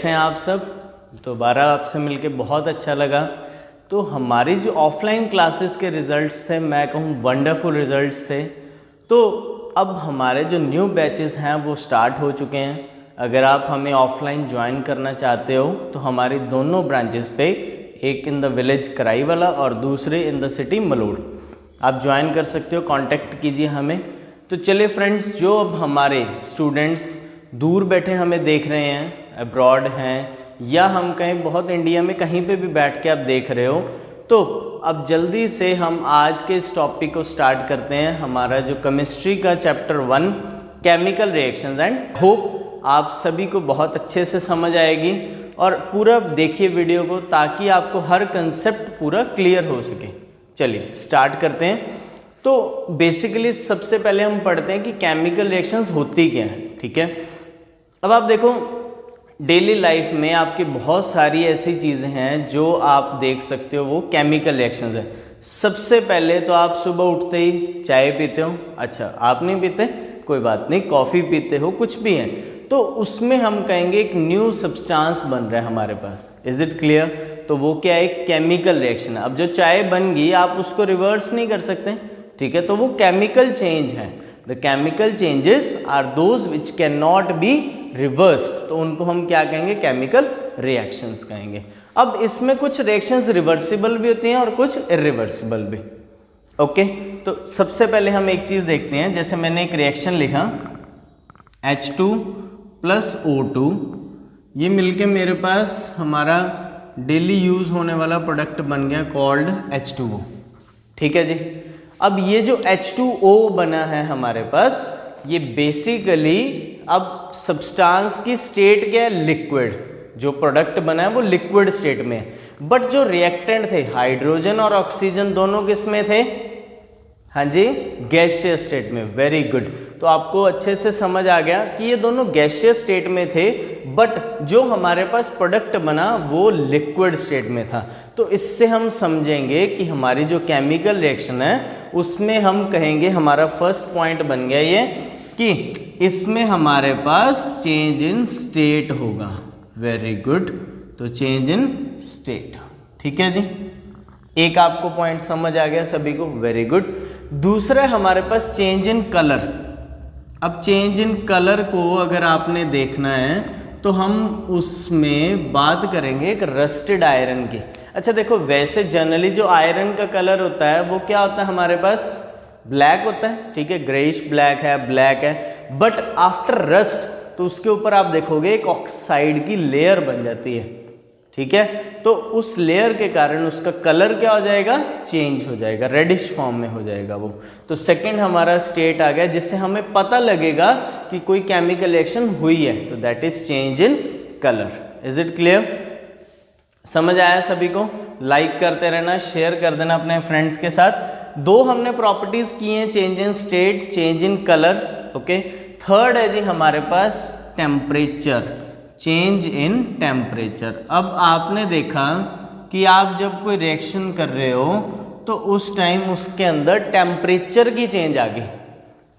कैसे हैं आप सब? दोबारा आपसे मिलके बहुत अच्छा लगा। तो हमारी जो ऑफलाइन क्लासेस के रिज़ल्ट्स थे, मैं कहूँ वंडरफुल रिज़ल्ट्स थे। तो अब हमारे जो न्यू बैचेस हैं वो स्टार्ट हो चुके हैं। अगर आप हमें ऑफलाइन ज्वाइन करना चाहते हो तो हमारी दोनों ब्रांचेस पे, एक इन द विलेज कराईवाला और दूसरे इन द सिटी मलोड़, आप ज्वाइन कर सकते हो। कांटेक्ट कीजिए हमें। तो चलिए फ्रेंड्स, जो अब हमारे स्टूडेंट्स दूर बैठे हमें देख रहे हैं, अब्रॉड हैं या हम कहीं बहुत इंडिया में कहीं पे भी बैठ के आप देख रहे हो, तो अब जल्दी से हम आज के इस टॉपिक को स्टार्ट करते हैं। हमारा जो केमिस्ट्री का chapter 1 chemical reactions, and hope आप सभी को बहुत अच्छे से समझ आएगी। और पूरा देखिए वीडियो को ताकि आपको हर कंसेप्ट पूरा क्लियर हो सके। चलिए स्टार्ट करते हैं। तो बेसिकली सबसे पहले हम पढ़ते हैं कि केमिकल रिएक्शंस होती क्या हैं। ठीक है, अब आप देखो डेली लाइफ में आपकी बहुत सारी ऐसी चीज़ें हैं जो आप देख सकते हो, वो केमिकल रिएक्शंस हैं। सबसे पहले तो आप सुबह उठते ही चाय पीते हो। अच्छा, आप नहीं पीते, कोई बात नहीं, कॉफ़ी पीते हो, कुछ भी है, तो उसमें हम कहेंगे एक न्यू सब्सटेंस बन रहा है हमारे पास। Is it clear? तो वो क्या है? एक केमिकल रिएक्शन है। अब जो चाय बन गई आप उसको रिवर्स नहीं कर सकते, ठीक है, तो वो केमिकल चेंज है। The chemical changes are those which can not be reversed, तो उनको हम क्या कहेंगे? केमिकल रिएक्शंस कहेंगे। अब इसमें कुछ रिएक्शंस रिवर्सिबल भी होती हैं और कुछ इरिवर्सिबल भी। ओके, तो सबसे पहले हम एक चीज़ देखते हैं। जैसे मैंने एक रिएक्शन लिखा H2 + O2, ये मिलके मेरे पास हमारा डेली यूज़ होने वाला प्रोडक्ट बन गया कॉल्ड H2O। ठीक है जी। अब ये जो H2O बना है हमारे पास, ये बेसिकली अब सब्सटेंस की स्टेट क्या है? लिक्विड। जो प्रोडक्ट बना है वो लिक्विड स्टेट में है, बट जो रिएक्टेंट थे हाइड्रोजन और ऑक्सीजन दोनों किस में थे? हाँ जी, गैसियस स्टेट में। Very good. तो आपको अच्छे से समझ आ गया कि ये दोनों गैसियस स्टेट में थे, बट जो हमारे पास प्रोडक्ट बना वो लिक्विड स्टेट में था। तो इससे हम समझेंगे कि हमारी जो केमिकल रिएक्शन है उसमें हम कहेंगे, हमारा फर्स्ट पॉइंट बन गया ये कि इसमें हमारे पास चेंज इन स्टेट होगा। Very good. तो चेंज इन स्टेट, ठीक है जी। एक आपको पॉइंट समझ आ गया सभी को? Very good. दूसरा हमारे पास चेंज इन कलर। अब चेंज इन कलर को अगर आपने देखना है तो हम उसमें बात करेंगे एक रस्टेड आयरन की। अच्छा देखो, वैसे जनरली जो आयरन का कलर होता है वो क्या होता है हमारे पास? ब्लैक होता है, ठीक है, ग्रेइश ब्लैक है, ब्लैक है। बट आफ्टर रस्ट तो उसके ऊपर आप देखोगे एक ऑक्साइड की लेयर बन जाती है, ठीक है। तो उस लेयर के कारण उसका कलर क्या हो जाएगा? चेंज हो जाएगा, रेडिश फॉर्म में हो जाएगा वो। तो सेकंड हमारा स्टेट आ गया जिससे हमें पता लगेगा कि कोई केमिकल रिएक्शन हुई है, तो that is change in colour. Is it clear? समझ आया सभी को? लाइक करते रहना, शेयर कर देना अपने फ्रेंड्स के साथ। दो हमने प्रॉपर्टीज की हैं, change in state, change in colour. Okay, third है जी हमारे पास टेम्परेचर, चेंज इन टेम्परेचर। अब आपने देखा कि आप जब कोई रिएक्शन कर रहे हो तो उस टाइम उसके अंदर टेम्परेचर की चेंज आ गई,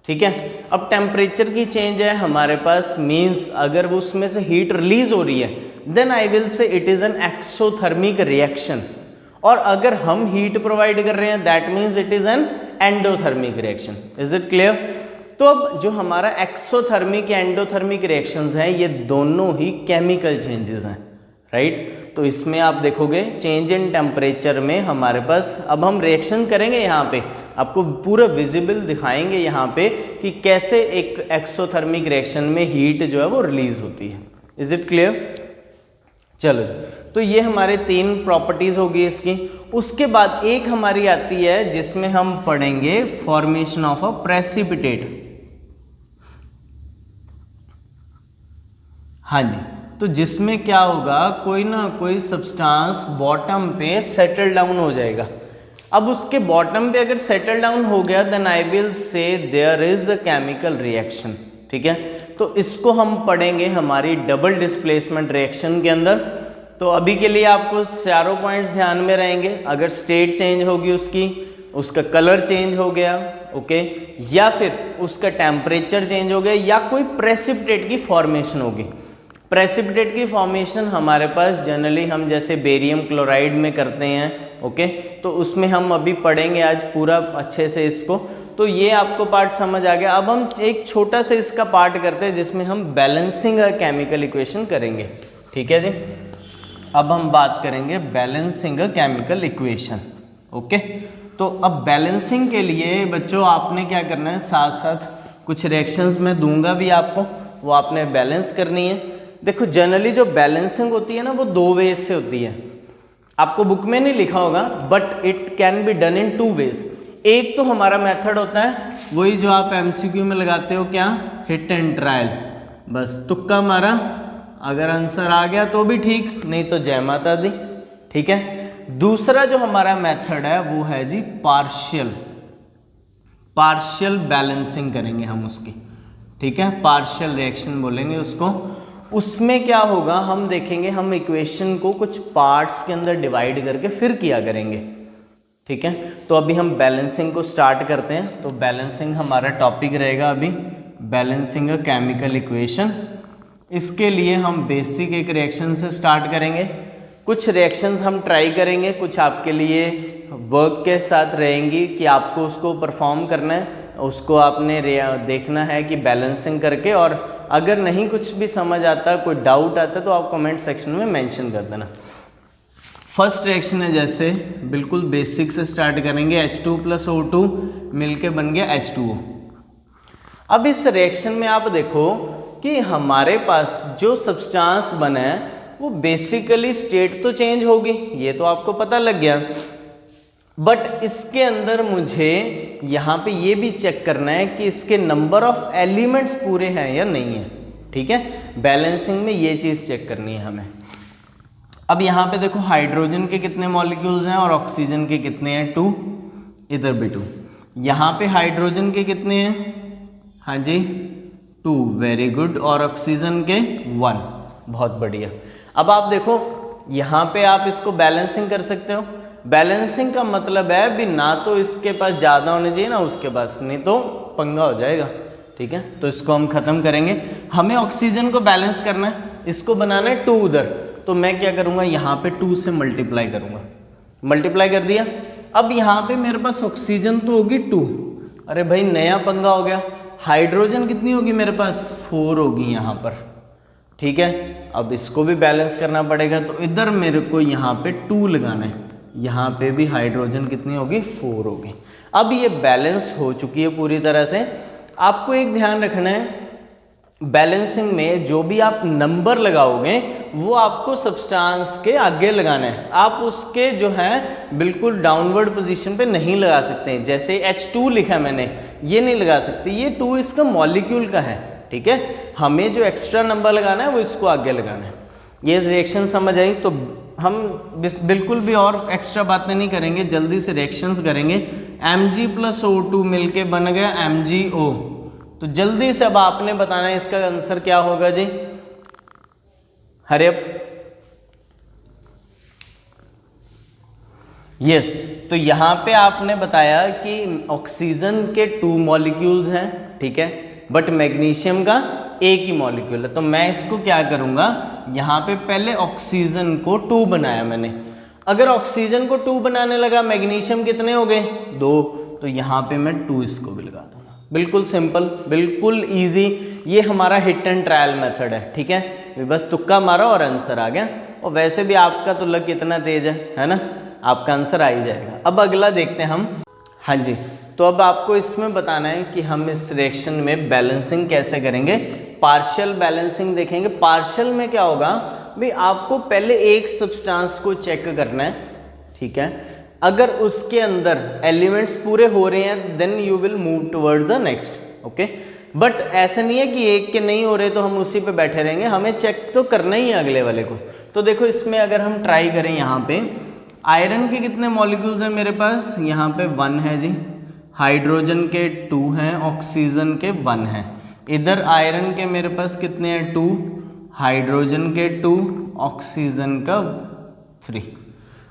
ठीक है। अब टेम्परेचर की चेंज है हमारे पास, मींस अगर वो उसमें से हीट रिलीज हो रही है, then I will say it is an exothermic reaction. और अगर हम हीट प्रोवाइड कर रहे हैं, that means it is an endothermic reaction. Is it clear? तो अब जो हमारा एक्सोथर्मिक या एंडोथर्मिक रिएक्शंस हैं, ये दोनों ही केमिकल चेंजेस हैं, राइट। तो इसमें आप देखोगे चेंज इन टेम्परेचर में हमारे पास, अब हम रिएक्शन करेंगे यहाँ पे, आपको पूरा विजिबल दिखाएंगे यहाँ पे कि कैसे एक एक्सोथर्मिक रिएक्शन में हीट जो है वो रिलीज होती है। Is it clear? चलो, तो ये हमारे 3 प्रॉपर्टीज होगी इसकी। उसके बाद एक हमारी आती है जिसमें हम पढ़ेंगे फॉर्मेशन ऑफ अ प्रेसिपिटेट। हाँ जी, तो जिसमें क्या होगा, कोई ना कोई सब्सटेंस बॉटम पे सेटल डाउन हो जाएगा। अब उसके बॉटम पे अगर सेटल डाउन हो गया, then I will say there is a chemical reaction, ठीक है। तो इसको हम पढ़ेंगे हमारी डबल डिस्प्लेसमेंट रिएक्शन के अंदर। तो अभी के लिए आपको चारों पॉइंट्स ध्यान में रहेंगे। अगर स्टेट चेंज होगी उसकी, उसका कलर चेंज हो गया, ओके, या फिर उसका टेम्परेचर चेंज हो गया, या कोई प्रेसिपिटेट की फॉर्मेशन होगी। प्रेसिपिटेट की फॉर्मेशन हमारे पास जनरली हम जैसे बेरियम क्लोराइड में करते हैं, ओके, तो उसमें हम अभी पढ़ेंगे आज पूरा अच्छे से इसको। तो ये आपको पार्ट समझ आ गया। अब हम एक छोटा सा इसका पार्ट करते हैं जिसमें हम बैलेंसिंग अ केमिकल इक्वेशन करेंगे, ठीक है जी। अब हम बात करेंगे balancing a chemical equation, okay. तो अब बैलेंसिंग के लिए बच्चों आपने क्या करना है, साथ साथ कुछ रिएक्शंस मैं दूंगा भी आपको, वो आपने बैलेंस करनी है। देखो जनरली जो बैलेंसिंग होती है ना वो 2 वेज से होती है, आपको बुक में नहीं लिखा होगा but it can be done in 2 ways. एक तो हमारा मेथड होता है वही जो आप एमसीक्यू में लगाते हो, क्या, हिट एंड ट्रायल, बस तुक्का मारा, अगर आंसर आ गया तो भी ठीक, नहीं तो जय माता दी, ठीक है। दूसरा जो हमारा मेथड है वो है जी पार्शियल बैलेंसिंग करेंगे हम उसकी, ठीक है, पार्शियल रिएक्शन बोलेंगे उसको। उसमें क्या होगा, हम देखेंगे हम इक्वेशन को कुछ पार्ट्स के अंदर डिवाइड करके फिर किया करेंगे, ठीक है। तो अभी हम बैलेंसिंग को स्टार्ट करते हैं। तो बैलेंसिंग हमारा टॉपिक रहेगा अभी, बैलेंसिंग अ केमिकल इक्वेशन। इसके लिए हम बेसिक एक रिएक्शन से स्टार्ट करेंगे, कुछ रिएक्शंस हम ट्राई करेंगे, कुछ आपके लिए वर्क के साथ रहेंगी कि आपको उसको परफॉर्म करना है, उसको आपने देखना है कि बैलेंसिंग करके, और अगर नहीं कुछ भी समझ आता, कोई डाउट आता तो आप कमेंट सेक्शन में मेंशन कर देना। फर्स्ट रिएक्शन है, जैसे बिल्कुल बेसिक से स्टार्ट करेंगे, H2 + O2 मिलके बन गया H2O। अब इस रिएक्शन में आप देखो कि हमारे पास जो सब्सटेंस बना है वो बेसिकली स्टेट तो चेंज होगी, ये तो आपको पता लग गया, बट इसके अंदर मुझे यहाँ पे ये भी चेक करना है कि इसके नंबर ऑफ एलिमेंट्स पूरे हैं या नहीं है, ठीक है। बैलेंसिंग में ये चीज़ चेक करनी है हमें। अब यहाँ पे देखो हाइड्रोजन के कितने मॉलिक्यूल्स हैं और ऑक्सीजन के कितने हैं, 2, इधर भी 2। यहाँ पे हाइड्रोजन के कितने हैं, हाँ जी 2, वेरी गुड, और ऑक्सीजन के 1, बहुत बढ़िया। अब आप देखो यहाँ पे आप इसको बैलेंसिंग कर सकते हो। बैलेंसिंग का मतलब है भी ना तो इसके पास ज़्यादा होने चाहिए ना उसके पास, नहीं तो पंगा हो जाएगा, ठीक है। तो इसको हम ख़त्म करेंगे। हमें ऑक्सीजन को बैलेंस करना है, इसको बनाना है 2 उधर, तो मैं क्या करूँगा, यहाँ पे 2 से मल्टीप्लाई करूँगा, मल्टीप्लाई कर दिया। अब यहाँ पे मेरे पास ऑक्सीजन तो होगी 2, अरे भाई नया पंगा हो गया, हाइड्रोजन कितनी होगी मेरे पास, 4 होगी यहाँ पर, ठीक है। अब इसको भी बैलेंस करना पड़ेगा, तो इधर मेरे को यहाँ पे 2 लगाना है, यहाँ पे भी हाइड्रोजन कितनी होगी, 4 होगी। अब ये बैलेंस हो चुकी है पूरी तरह से। आपको एक ध्यान रखना है, बैलेंसिंग में जो भी आप नंबर लगाओगे वो आपको सब्सटेंस के आगे लगाना है, आप उसके जो है बिल्कुल डाउनवर्ड पोजीशन पे नहीं लगा सकते। जैसे H2 लिखा मैंने, ये नहीं लगा सकते, ये 2 इसका मॉलिक्यूल का है, ठीक है। हमें जो एक्स्ट्रा नंबर लगाना है वो इसको आगे लगाना है। ये रिएक्शन समझ आई, तो हम बिल्कुल भी और एक्स्ट्रा बातें नहीं करेंगे, जल्दी से रिएक्शंस करेंगे। Mg + O2 मिलके बन गया MgO। तो जल्दी से अब आपने बताना है इसका आंसर क्या होगा जी, हरी अप। यस, तो यहाँ पे आपने बताया कि ऑक्सीजन के 2 मॉलिक्यूल्स हैं, ठीक है, बट मैग्नीशियम का एक ही मॉलिक्यूल है। तो मैं इसको क्या करूँगा, यहाँ पे पहले ऑक्सीजन को 2 बनाया मैंने, अगर ऑक्सीजन को 2 बनाने लगा, मैग्नीशियम कितने हो गए, 2, तो यहाँ पे मैं 2 इसको भी लगा दूँगा। बिल्कुल सिंपल, बिल्कुल ईजी। ये हमारा हिट एंड ट्रायल मेथड है, ठीक है, बस तुक्का मारा और आंसर आ गया। और वैसे भी आपका तो लक इतना तेज है ना, आपका आंसर आ ही जाएगा। अब अगला देखते हैं हम, हाँ जी। तो अब आपको इसमें बताना है कि हम इस रिएक्शन में बैलेंसिंग कैसे करेंगे। पार्शियल बैलेंसिंग देखेंगे। पार्शियल में क्या होगा भाई, आपको पहले एक सब्सटेंस को चेक करना है, ठीक है, अगर उसके अंदर एलिमेंट्स पूरे हो रहे हैं then you will move towards the next, okay. But ऐसा नहीं है कि एक के नहीं हो रहे तो हम उसी पे बैठे रहेंगे, हमें चेक तो करना ही है अगले वाले को। तो देखो इसमें अगर हम ट्राई करें, यहाँ पे आयरन के कितने मॉलिक्यूल्स हैं मेरे पास, यहाँ पे 1 है जी, हाइड्रोजन के 2 हैं, ऑक्सीजन के 1 हैं। इधर आयरन के मेरे पास कितने हैं, 2, हाइड्रोजन के 2, ऑक्सीजन का 3।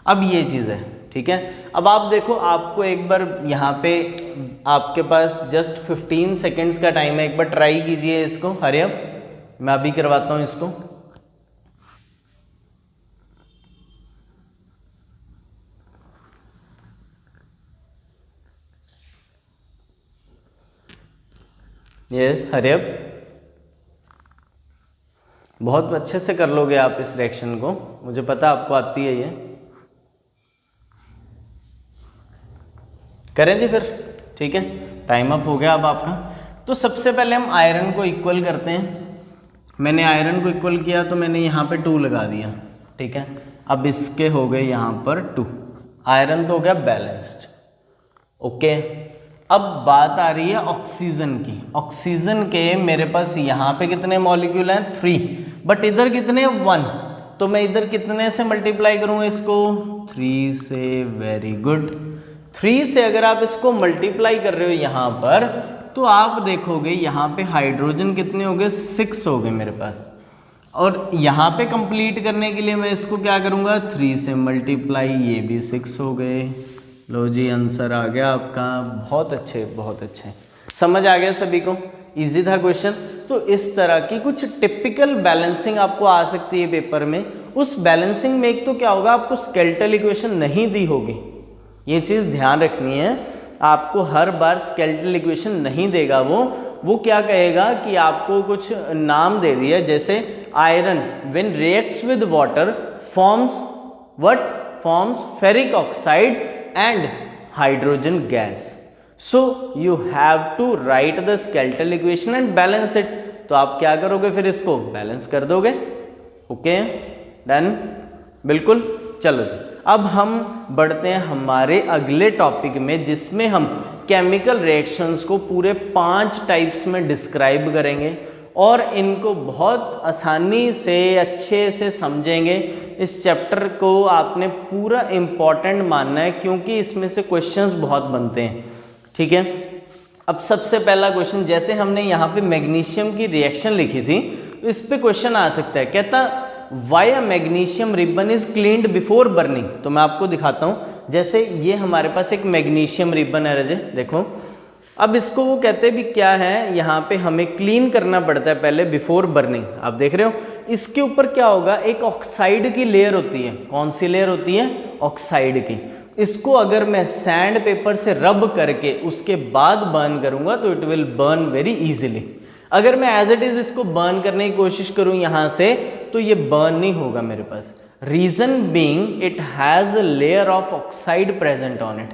अब ये चीज़ है, ठीक है। अब आप देखो, आपको एक बार यहाँ पे आपके पास जस्ट 15 सेकेंड्स का टाइम है, एक बार ट्राई कीजिए इसको। हरी अप, मैं अभी करवाता हूँ इसको। यस हरी अप, बहुत अच्छे से कर लोगे आप इस रिएक्शन को, मुझे पता आपको आती है ये। करें जी फिर, ठीक है, टाइम अप हो गया अब आपका। तो सबसे पहले हम आयरन को इक्वल करते हैं। मैंने आयरन को इक्वल किया तो मैंने यहाँ पे 2 लगा दिया, ठीक है। अब इसके हो गए यहाँ पर 2, आयरन तो हो गया बैलेंस्ड, ओके। अब बात आ रही है ऑक्सीजन की। ऑक्सीजन के मेरे पास यहाँ पे कितने मॉलिक्यूल हैं 3, बट इधर कितने 1, तो मैं इधर कितने से मल्टीप्लाई करूँगा इसको 3 से। वेरी गुड, 3 से अगर आप इसको मल्टीप्लाई कर रहे हो यहाँ पर तो आप देखोगे यहाँ पे हाइड्रोजन कितने हो गए 6 हो गए मेरे पास। और यहाँ पे कंप्लीट करने के लिए मैं इसको क्या करूँगा 3 से मल्टीप्लाई, ये भी 6 हो गए। लो जी आंसर आ गया आपका, बहुत अच्छे बहुत अच्छे, समझ आ गया सभी को, इजी था क्वेश्चन। तो इस तरह की कुछ टिपिकल बैलेंसिंग आपको आ सकती है पेपर में। उस बैलेंसिंग में एक तो क्या होगा, आपको स्केलेटल इक्वेशन नहीं दी होगी, ये चीज़ ध्यान रखनी है। आपको हर बार स्केलेटल इक्वेशन नहीं देगा वो क्या कहेगा कि आपको कुछ नाम दे दिया, जैसे iron when reacts with water forms what, forms ferric oxide and hydrogen gas. So you have to write the skeletal equation and balance it. तो आप क्या करोगे फिर, इसको बैलेंस कर दोगे, ओके डन, बिल्कुल। चलो जी, अब हम बढ़ते हैं हमारे अगले टॉपिक में, जिसमें हम केमिकल रिएक्शंस को पूरे 5 टाइप्स में डिस्क्राइब करेंगे और इनको बहुत आसानी से अच्छे से समझेंगे। इस चैप्टर को आपने पूरा इम्पॉर्टेंट मानना है क्योंकि इसमें से क्वेश्चंस बहुत बनते हैं, ठीक है। अब सबसे पहला क्वेश्चन, जैसे हमने यहाँ पे मैग्नीशियम की रिएक्शन लिखी थी, तो इस पे क्वेश्चन आ सकता है, कहता why a magnesium ribbon is cleaned before burning. तो मैं आपको दिखाता हूँ, जैसे ये हमारे पास एक मैग्नीशियम रिबन है रजे, देखो। अब इसको वो कहते भी क्या है, यहाँ पे हमें क्लीन करना पड़ता है पहले बिफोर बर्निंग। आप देख रहे हो इसके ऊपर क्या होगा, एक ऑक्साइड की लेयर होती है। कौन सी लेयर होती है, ऑक्साइड की। इसको अगर मैं सैंड पेपर से रब करके उसके बाद बर्न करूँगा तो it will burn very easily. अगर मैं एज इट इज इसको बर्न करने की कोशिश करूँ यहाँ से, तो ये बर्न नहीं होगा मेरे पास। Reason being it has a layer of oxide present on it.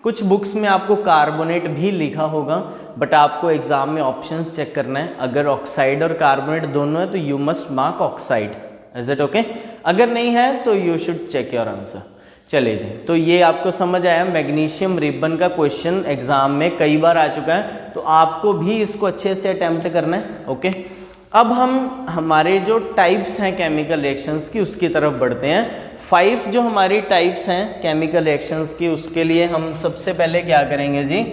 कुछ बुक्स में आपको कार्बोनेट भी लिखा होगा, बट आपको एग्जाम में ऑप्शंस चेक करना है। अगर ऑक्साइड और कार्बोनेट दोनों है तो you must mark oxide, is it okay. अगर नहीं है तो you should check your answer. चलिए जी, तो ये आपको समझ आया। मैग्नीशियम रिबन का क्वेश्चन एग्जाम में कई बार आ चुका है, तो आपको भी इसको अच्छे से अटेम्प्ट करना है, ओके। अब हम हमारे जो टाइप्स हैं केमिकल रिएक्शंस की उसकी तरफ बढ़ते हैं। 5 जो हमारी टाइप्स हैं केमिकल रिएक्शंस की, उसके लिए हम सबसे पहले क्या करेंगे जी,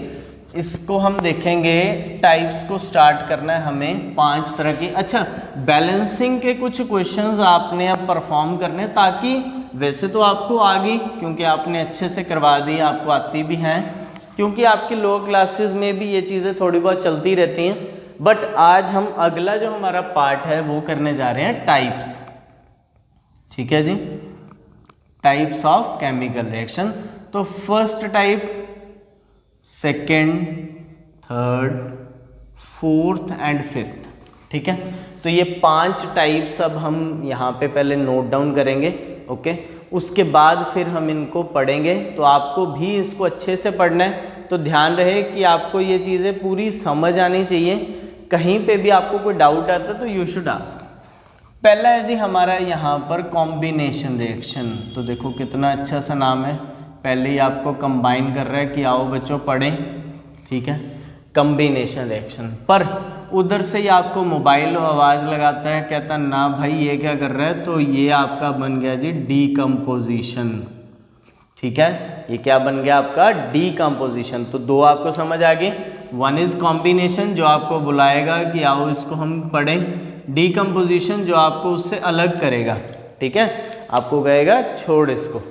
इसको हम देखेंगे। टाइप्स को स्टार्ट करना है हमें 5 तरह की। अच्छा, बैलेंसिंग के कुछ क्वेश्चंस आपने अब परफॉर्म करने, ताकि वैसे तो आपको आ गई क्योंकि आपने अच्छे से करवा दी, आपको आती भी हैं, क्योंकि आपकी लोअर क्लासेस में भी ये चीज़ें थोड़ी बहुत चलती रहती हैं। बट आज हम अगला जो हमारा पार्ट है वो करने जा रहे हैं टाइप्स, ठीक है जी, टाइप्स ऑफ केमिकल रिएक्शन। तो first type, second, third, fourth and fifth, ठीक है। तो ये 5 टाइप्स अब हम यहाँ पे पहले नोट डाउन करेंगे, ओके। उसके बाद फिर हम इनको पढ़ेंगे। तो आपको भी इसको अच्छे से पढ़ना है, तो ध्यान रहे कि आपको ये चीज़ें पूरी समझ आनी चाहिए। कहीं पे भी आपको कोई डाउट आता है तो यू शुड आस्क। पहला है जी हमारा यहाँ पर कॉम्बिनेशन रिएक्शन। तो देखो कितना अच्छा सा नाम है, पहले ही आपको कंबाइन कर रहा है कि आओ बच्चों पढ़ें, ठीक है। कॉम्बिनेशन रिएक्शन पर उधर से ही आपको मोबाइल आवाज़ लगाता है, कहता ना भाई ये क्या कर रहा है, तो ये आपका बन गया जी डीकम्पोजिशन, ठीक है। ये क्या बन गया आपका, डीकम्पोजिशन। तो 2 आपको समझ आ गई। 1 इज कॉम्बिनेशन जो आपको बुलाएगा कि आओ इसको हम पढ़ें, डीकम्पोजिशन जो आपको उससे अलग करेगा, ठीक है, आपको कहेगा छोड़ इसको।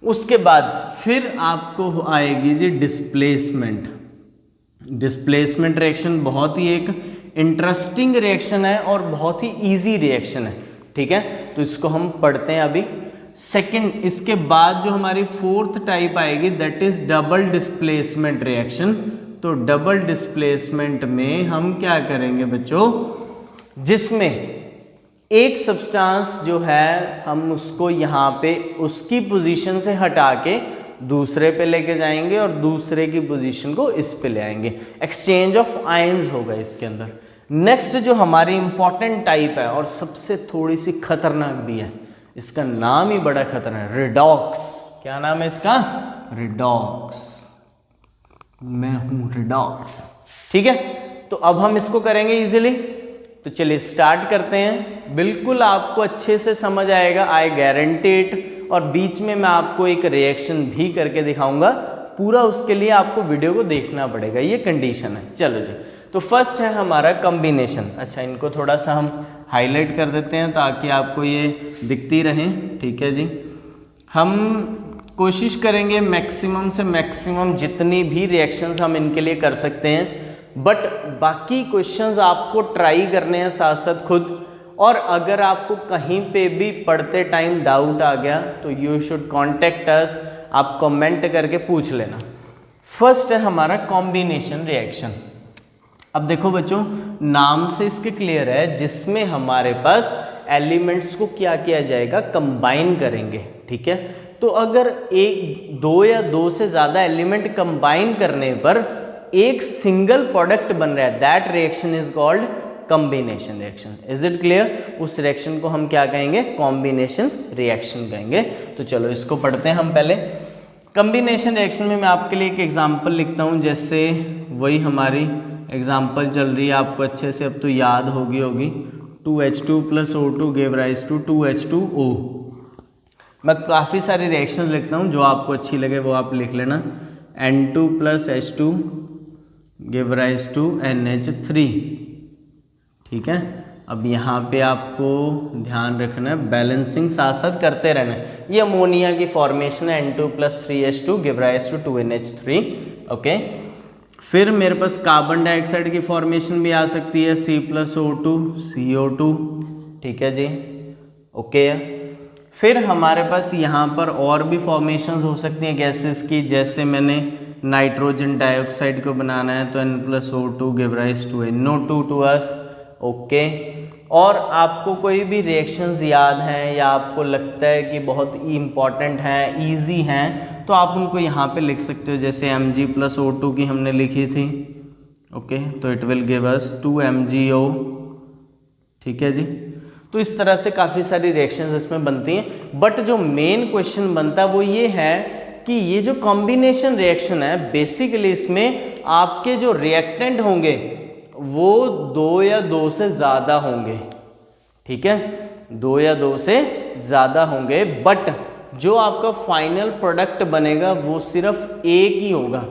उसके बाद फिर आपको आएगी जी डिस्प्लेसमेंट। डिस्प्लेसमेंट रिएक्शन बहुत ही एक इंटरेस्टिंग रिएक्शन है और बहुत ही इजी रिएक्शन है, ठीक है। तो इसको हम पढ़ते हैं अभी। सेकंड, इसके बाद जो हमारी फोर्थ टाइप आएगी that is double displacement reaction. तो डबल डिस्प्लेसमेंट में हम क्या करेंगे बच्चों, जिसमें एक सब्सटेंस जो है हम उसको यहाँ पे उसकी पोजीशन से हटा के दूसरे पे लेके जाएंगे और दूसरे की पोजीशन को इस पे ले आएंगे। एक्सचेंज ऑफ आयंस होगा इसके अंदर। नेक्स्ट जो हमारी इंपॉर्टेंट टाइप है और सबसे थोड़ी सी खतरनाक भी है, इसका नाम ही बड़ा खतरनाक है, रिडॉक्स। क्या नाम है इसका? रिडॉक्स। मैं हूं रिडॉक्स। ठीक है, तो अब हम इसको करेंगे इजीली। तो चलिए स्टार्ट करते हैं। बिल्कुल आपको अच्छे से समझ आएगा, आई गारंटी इट। और बीच में मैं आपको एक रिएक्शन भी करके दिखाऊंगा पूरा, उसके लिए आपको वीडियो को देखना पड़ेगा, ये कंडीशन है। चलो जी, तो फर्स्ट है हमारा कॉम्बिनेशन। अच्छा, इनको थोड़ा सा हम हाईलाइट कर देते हैं ताकि आपको ये दिखती रहे। ठीक है जी, हम कोशिश करेंगे मैक्सिमम से मैक्सिमम जितनी भी रिएक्शंस हम इनके लिए कर सकते हैं, बट बाकी क्वेश्चंस आपको ट्राई करने हैं साथ साथ खुद। और अगर आपको कहीं पे भी पढ़ते टाइम डाउट आ गया तो यू शुड कॉन्टेक्ट अस, आप कमेंट करके पूछ लेना। फर्स्ट है हमारा कॉम्बिनेशन रिएक्शन। अब देखो बच्चों, नाम से इसके क्लियर है, जिसमें हमारे पास एलिमेंट्स को क्या किया जाएगा, कंबाइन करेंगे। ठीक है, तो अगर एक, दो या दो से ज़्यादा एलिमेंट कंबाइन करने पर एक सिंगल प्रोडक्ट बन रहा है, that reaction is called combination reaction. Is it clear? उस रिएक्शन को हम क्या कहेंगे? कॉम्बिनेशन रिएक्शन कहेंगे। तो चलो इसको पढ़ते हैं हम पहले। कॉम्बिनेशन रिएक्शन में मैं आपके लिए एक एग्जांपल लिखता हूँ, जैसे वही हमारी एग्जांपल चल रही है, आपको अच्छे से अब तो याद होगी 2H2 + O2 give rise to 2H2O। मैं काफ़ी सारी रिएक्शन लिखता हूँ, जो आपको अच्छी लगे वो आप लिख लेना। N2 + H2 give rise to NH3। ठीक है, अब यहाँ पे आपको ध्यान रखना है, बैलेंसिंग साथ साथ करते रहना है। ये अमोनिया की फॉर्मेशन है, N2 + 3H2 give rise to 2NH3। Okay, फिर मेरे पास कार्बन डाइऑक्साइड की फॉर्मेशन भी आ सकती है, C + O2 CO2। ठीक है जी, ओके। फिर हमारे पास यहाँ पर और भी फॉर्मेशंस हो सकती हैं गैसेस की, जैसे मैंने नाइट्रोजन डाइऑक्साइड को बनाना है तो N + O2 give rise to NO2 to us. Okay, और आपको कोई भी रिएक्शंस याद हैं या आपको लगता है कि बहुत इम्पॉर्टेंट हैं, इजी हैं, तो आप उनको यहाँ पे लिख सकते हो। जैसे Mg + O2 की हमने लिखी थी, ओके, तो it will give us 2MgO। ठीक है जी, तो इस तरह से काफ़ी सारी रिएक्शंस इसमें बनती हैं। बट जो मेन क्वेश्चन बनता है वो ये है कि ये जो कॉम्बिनेशन रिएक्शन है, बेसिकली इसमें आपके जो रिएक्टेंट होंगे वो 2 या 2 से ज़्यादा होंगे। ठीक है, 2 या 2 से ज़्यादा होंगे, बट जो आपका फाइनल प्रोडक्ट बनेगा वो सिर्फ एक ही होगा।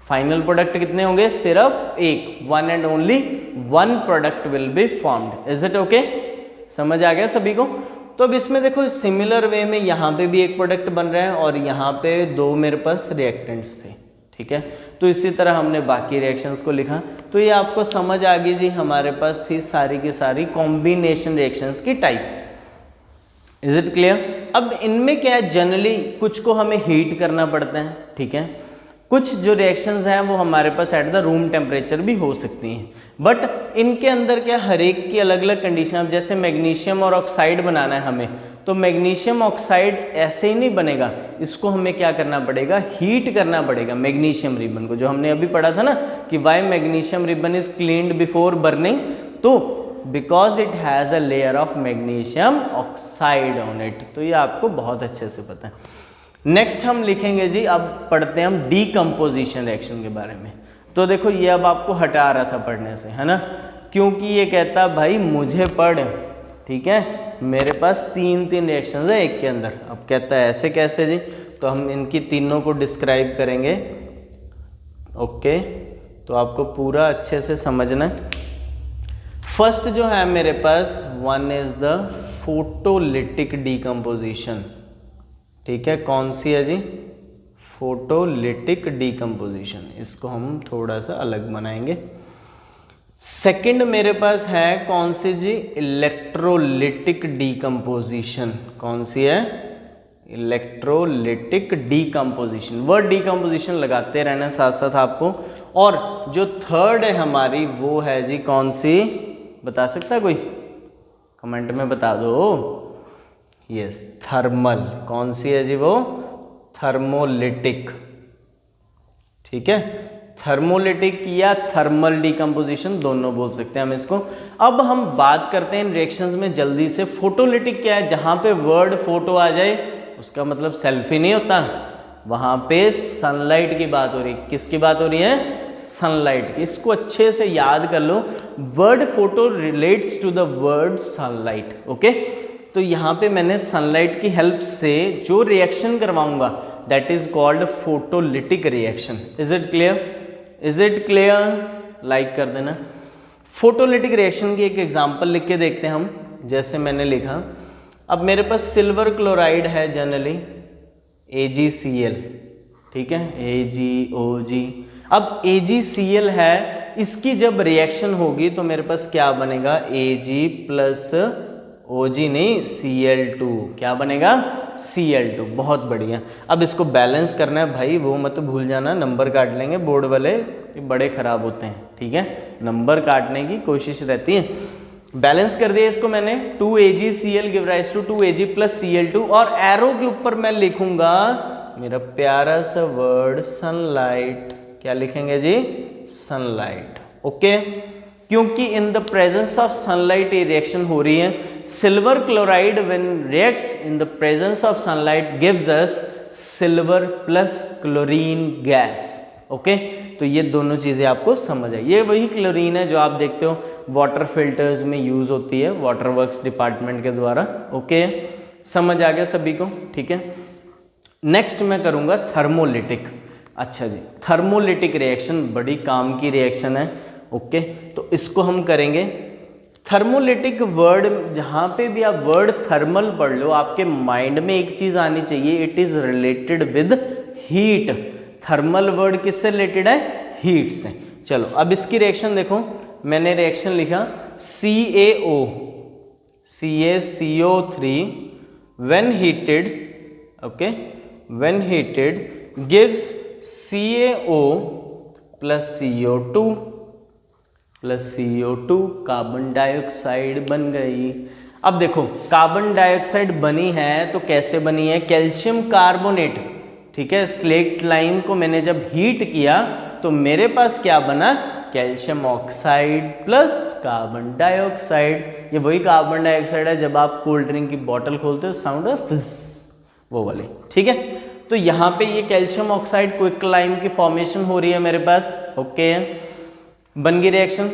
फाइनल प्रोडक्ट कितने होंगे? सिर्फ एक, one and only one product will be formed. Is it okay? समझ आ गया सभी को? तो अब इसमें देखो सिमिलर वे में यहाँ पे भी एक प्रोडक्ट बन रहा है और यहाँ पे 2 मेरे पास रिएक्टेंट्स थे। ठीक है, तो इसी तरह हमने बाकी रिएक्शंस को लिखा। तो ये आपको समझ आ गई जी, हमारे पास थी सारी की सारी कॉम्बिनेशन रिएक्शंस की टाइप। Is it clear? अब इनमें क्या है, जनरली कुछ को हमें हीट करना पड़ता है। ठीक है, कुछ जो रिएक्शंस हैं वो हमारे पास एट द रूम टेम्परेचर भी हो सकती हैं, बट इनके अंदर क्या हर एक की अलग अलग कंडीशन। अब जैसे मैग्नीशियम और ऑक्साइड बनाना है हमें, तो मैग्नीशियम ऑक्साइड ऐसे ही नहीं बनेगा, इसको हमें क्या करना पड़ेगा? हीट करना पड़ेगा मैग्नीशियम रिबन को, जो हमने अभी पढ़ा था ना कि why magnesium ribbon is cleaned before burning, तो because it has a layer of magnesium oxide on it. तो ये आपको बहुत अच्छे से पता है। नेक्स्ट हम लिखेंगे जी, अब पढ़ते हैं हम डीकम्पोजिशन रिएक्शन के बारे में। तो देखो ये अब आपको हटा रहा था पढ़ने से, है ना, क्योंकि ये कहता भाई मुझे पढ़। ठीक है, मेरे पास 3 रिएक्शंस है एक के अंदर। अब कहता है ऐसे कैसे जी? तो हम इनकी तीनों को डिस्क्राइब करेंगे। ओके, तो आपको पूरा अच्छे से समझना है। फर्स्ट जो है मेरे पास, one is the photolytic decomposition. ठीक है, कौन सी है जी? Photolytic decomposition. इसको हम थोड़ा सा अलग बनाएंगे। सेकंड मेरे पास है कौन सी जी? Electrolytic decomposition. कौन सी है? इलेक्ट्रोलिटिक डीकम्पोजिशन, वर्ड डीकम्पोजिशन लगाते रहना साथ साथ आपको। और जो थर्ड है हमारी वो है जी कौन सी, बता सकता है कोई, कमेंट में बता दो। Yes, thermal. कौन सी है जी वो, थर्मोलिटिक। ठीक है, थर्मोलिटिक या थर्मल डीकम्पोजिशन दोनों बोल सकते हैं हम इसको। अब हम बात करते हैं इन रिएक्शंस में जल्दी से। फोटोलिटिक क्या है, जहां पे वर्ड फोटो आ जाए उसका मतलब सेल्फी नहीं होता, वहां पे सनलाइट की बात हो रही है। किसकी बात हो रही है, सनलाइट की। इसको अच्छे से याद कर लो, word photo relates to the word sunlight. Okay, तो यहाँ पे मैंने सनलाइट की हेल्प से जो रिएक्शन करवाऊंगा that is called photolytic reaction. Is it clear, is it clear, like कर देना। फोटोलिटिक रिएक्शन की एक एग्जांपल लिख के देखते हैं हम। जैसे मैंने लिखा, अब मेरे पास सिल्वर क्लोराइड है जनरली AgCl, ठीक है, AgOg। अब AgCl है, इसकी जब रिएक्शन होगी तो मेरे पास क्या बनेगा, Ag प्लस OG नहीं Cl2, क्या बनेगा, Cl2। बहुत बढ़िया। अब इसको बैलेंस करना है भाई, वो मत भूल जाना, नंबर काट लेंगे बोर्ड वाले, ये बड़े खराब होते हैं। ठीक है, नंबर काटने की कोशिश रहती है। बैलेंस कर दिया इसको मैंने, 2AgCl give rise to 2Ag plus Cl2। और एरो के ऊपर मैं लिखूंगा मेरा प्यारा सा वर्ड सनलाइट। क्या लिखेंगे जी, सनलाइट। ओके, क्योंकि in the presence of sunlight ये रिएक्शन हो रही है। Silver chloride when reacts in the presence of sunlight gives us silver plus chlorine gas. Okay, तो ये दोनों चीजें आपको समझ आई। ये वही क्लोरीन है जो आप देखते हो वाटर फिल्टर्स में यूज होती है वाटर वर्क्स डिपार्टमेंट के द्वारा। ओके, समझ आ गया सभी को, ठीक है। नेक्स्ट मैं करूंगा थर्मोलिटिक। अच्छा जी, थर्मोलिटिक रिएक्शन बड़ी काम की रिएक्शन है। ओके, तो इसको हम करेंगे। थर्मोलिटिक वर्ड, जहाँ पे भी आप वर्ड थर्मल पढ़ लो आपके माइंड में एक चीज आनी चाहिए, it is related with heat. Thermal word किससे रिलेटेड है, हीट से। चलो अब इसकी रिएक्शन देखो, मैंने रिएक्शन लिखा CaO CaCO3 when heated, okay, when heated gives CaO plus CO2 plus CO2, carbon dioxide बन गई। अब देखो कार्बन डाइऑक्साइड बनी है तो कैसे बनी है, कैल्शियम कार्बोनेट। ठीक है, स्लेट लाइम को मैंने जब हीट किया तो मेरे पास क्या बना, calcium oxide plus carbon dioxide. ये वही कार्बन डाइऑक्साइड है जब आप कोल्ड ड्रिंक की बोतल खोलते हो साउंड है फिज, वो वाली। ठीक है, तो यहाँ पे ये कैल्शियम ऑक्साइड क्विक लाइम की फॉर्मेशन हो रही है मेरे पास। ओके, बन गई रिएक्शन,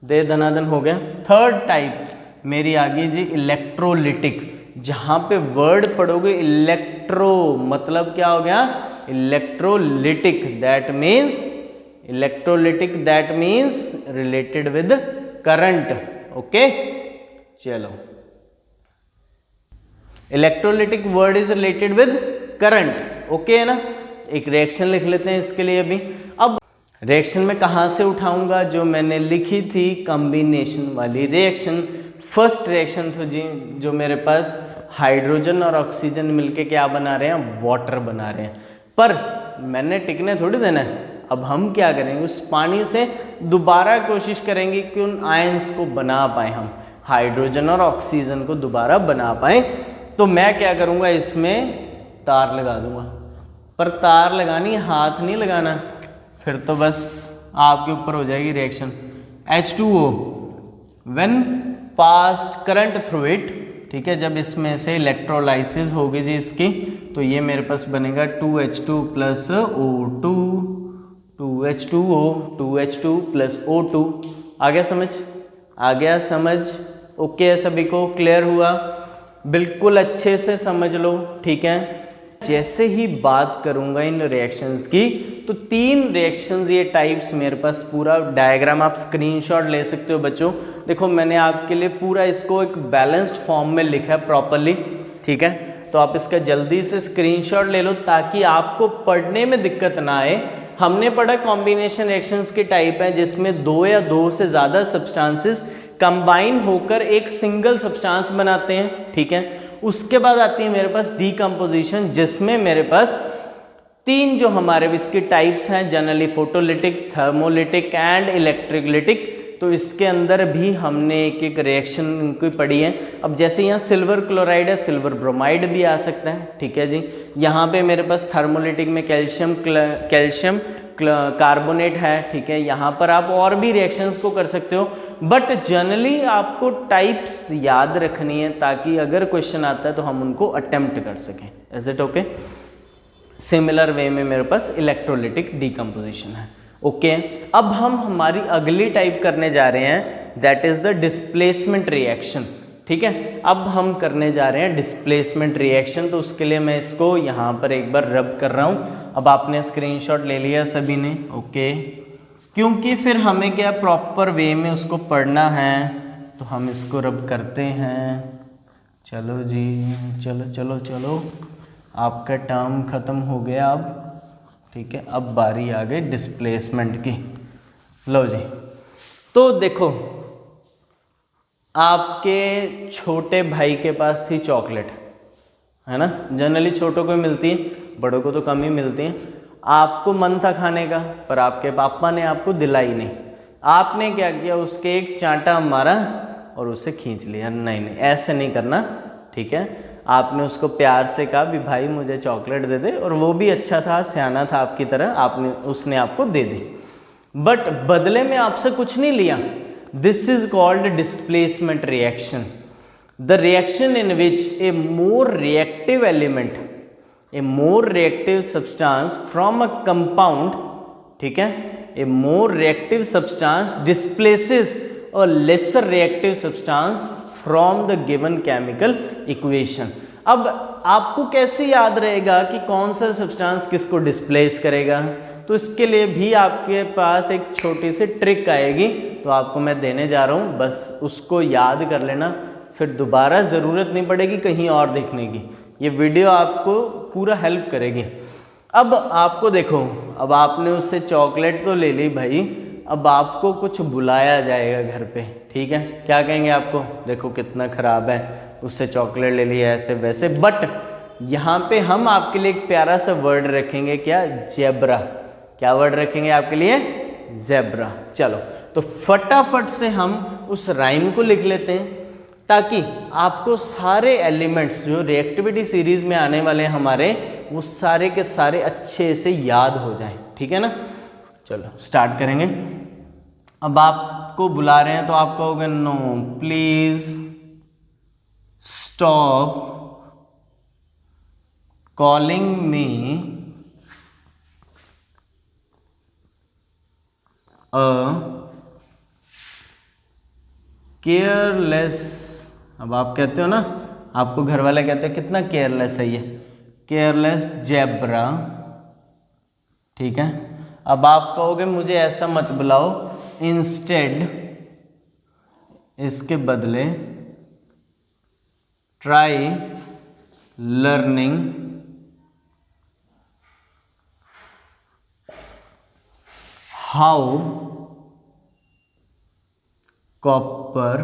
दे धनाधन हो गया। थर्ड टाइप मेरी आ गई जी इलेक्ट्रोलिटिक। जहां पे वर्ड पढ़ोगे इलेक्ट्रो, मतलब क्या हो गया, electrolytic. That means electrolytic, that means related with current. Okay, चलो electrolytic word is related with current. Okay है ना, एक रिएक्शन लिख लेते हैं इसके लिए अभी। अब रिएक्शन में कहाँ से उठाऊंगा, जो मैंने लिखी थी कॉम्बिनेशन वाली रिएक्शन। फर्स्ट रिएक्शन थी जी जो मेरे पास हाइड्रोजन और ऑक्सीजन मिलके क्या बना रहे हैं, वाटर बना रहे हैं। पर मैंने टिकने थोड़ी देना है, अब हम क्या करेंगे, उस पानी से दोबारा कोशिश करेंगे कि उन आयंस को बना पाए, हम हाइड्रोजन और ऑक्सीजन को दोबारा बना पाए। तो मैं क्या करूँगा, इसमें तार लगा दूंगा। पर तार लगानी, हाथ नहीं लगाना, फिर तो बस आपके ऊपर हो जाएगी reaction. H2O when past current through it, ठीक है, जब इसमें से इलेक्ट्रोलाइसिस होगी जी इसकी, तो ये मेरे पास बनेगा 2H2 plus O2, 2H2O, 2H2 plus O2। आ गया समझ, आ गया समझ। ओके है, सभी को क्लियर हुआ, बिल्कुल अच्छे से समझ लो। ठीक है, जैसे ही बात करूंगा इन रिएक्शंस की, तो 3 रिएक्शंस, ये टाइप्स मेरे पास पूरा डायग्राम आप स्क्रीनशॉट ले सकते हो बच्चों। देखो मैंने आपके लिए पूरा इसको एक बैलेंस्ड फॉर्म में लिखा है प्रॉपरली। ठीक है, तो आप इसका जल्दी से स्क्रीनशॉट ले लो ताकि आपको पढ़ने में दिक्कत ना आए। हमने पढ़ा कॉम्बिनेशन रिएक्शंस के टाइप है जिसमें 2 या 2 से ज़्यादा सब्सटेंसेस कंबाइन होकर एक सिंगल सब्सटेंस बनाते हैं। ठीक है, उसके बाद आती है मेरे पास डीकम्पोजिशन, जिसमें मेरे पास 3 जो हमारे इसके टाइप्स हैं, जनरली फोटोलिटिक, थर्मोलिटिक एंड इलेक्ट्रोलिटिक। तो इसके अंदर भी हमने एक एक रिएक्शन इनकी पढ़ी है। अब जैसे यहाँ सिल्वर क्लोराइड है, सिल्वर ब्रोमाइड भी आ सकता है, ठीक है जी। यहाँ पे मेरे पास थर्मोलिटिक में कैल्शियम कार्बोनेट है, ठीक है। यहाँ पर आप और भी रिएक्शंस को कर सकते हो, बट जनरली आपको टाइप्स याद रखनी है ताकि अगर क्वेश्चन आता है तो हम उनको अटेम्प्ट कर सकें। Is it okay? Similar way में मेरे पास इलेक्ट्रोलिटिक डीकम्पोजिशन है। ओके अब हम हमारी अगली टाइप करने जा रहे हैं, that is the displacement reaction, ठीक है। अब हम करने जा रहे हैं डिस्प्लेसमेंट रिएक्शन, तो उसके लिए मैं इसको यहाँ पर एक बार रब कर रहा हूँ। अब आपने स्क्रीनशॉट ले लिया सभी ने, ओके। क्योंकि फिर हमें क्या प्रॉपर वे में उसको पढ़ना है, तो हम इसको रब करते हैं। चलो जी, चलो चलो चलो, आपका टर्म ख़त्म हो गया अब, ठीक है। अब बारी आ गई डिस्प्लेसमेंट की। लो जी, तो देखो आपके छोटे भाई के पास थी चॉकलेट, है ना। जनरली छोटों को मिलती है, बड़ों को तो कम ही मिलती है। आपको मन था खाने का, पर आपके पापा ने आपको दिलाई नहीं। आपने क्या किया, उसके एक चांटा मारा और उसे खींच लिया। नहीं नहीं, ऐसे नहीं करना, ठीक है। आपने उसको प्यार से कहा भी भाई मुझे चॉकलेट दे दे, और वो भी अच्छा था, सियाना था आपकी तरह, उसने आपको दे दी, बट बदले में आपसे कुछ नहीं लिया। This is called displacement reaction, the reaction in which a more reactive element, a more reactive substance from a compound, ठीक है, a more reactive substance displaces a lesser reactive substance from the given chemical equation. अब आपको कैसे याद रहेगा कि कौन सा सब्सटेंस किसको डिस्प्लेस करेगा? तो इसके लिए भी आपके पास एक छोटी सी ट्रिक आएगी, तो आपको मैं देने जा रहा हूँ, बस उसको याद कर लेना, फिर दोबारा ज़रूरत नहीं पड़ेगी कहीं और देखने की। ये वीडियो आपको पूरा हेल्प करेगी। अब आपको देखो, अब आपने उससे चॉकलेट तो ले ली भाई, अब आपको कुछ बुलाया जाएगा घर पे, ठीक है। क्या कहेंगे आपको, देखो कितना ख़राब है, उससे चॉकलेट ले ली ऐसे वैसे, बट यहाँ पे हम आपके लिए एक प्यारा सा वर्ड रखेंगे, क्या, जेब्रा। क्या वर्ड रखेंगे आपके लिए? जेब्रा। चलो तो फटाफट से हम उस राइम को लिख लेते हैं, ताकि आपको सारे एलिमेंट्स जो रिएक्टिविटी सीरीज में आने वाले हैं हमारे, वो सारे के सारे अच्छे से याद हो जाएं, ठीक है ना। चलो स्टार्ट करेंगे। अब आपको बुला रहे हैं तो आप कहोगे no please stop calling me a careless. अब आप कहते हो ना, आपको घर वाले कहते हैं कितना केयरलेस है ये, केयरलेस जेब्रा, ठीक है। अब आप कहोगे मुझे ऐसा मत बुलाओ, इंस्टेड इसके बदले try learning how copper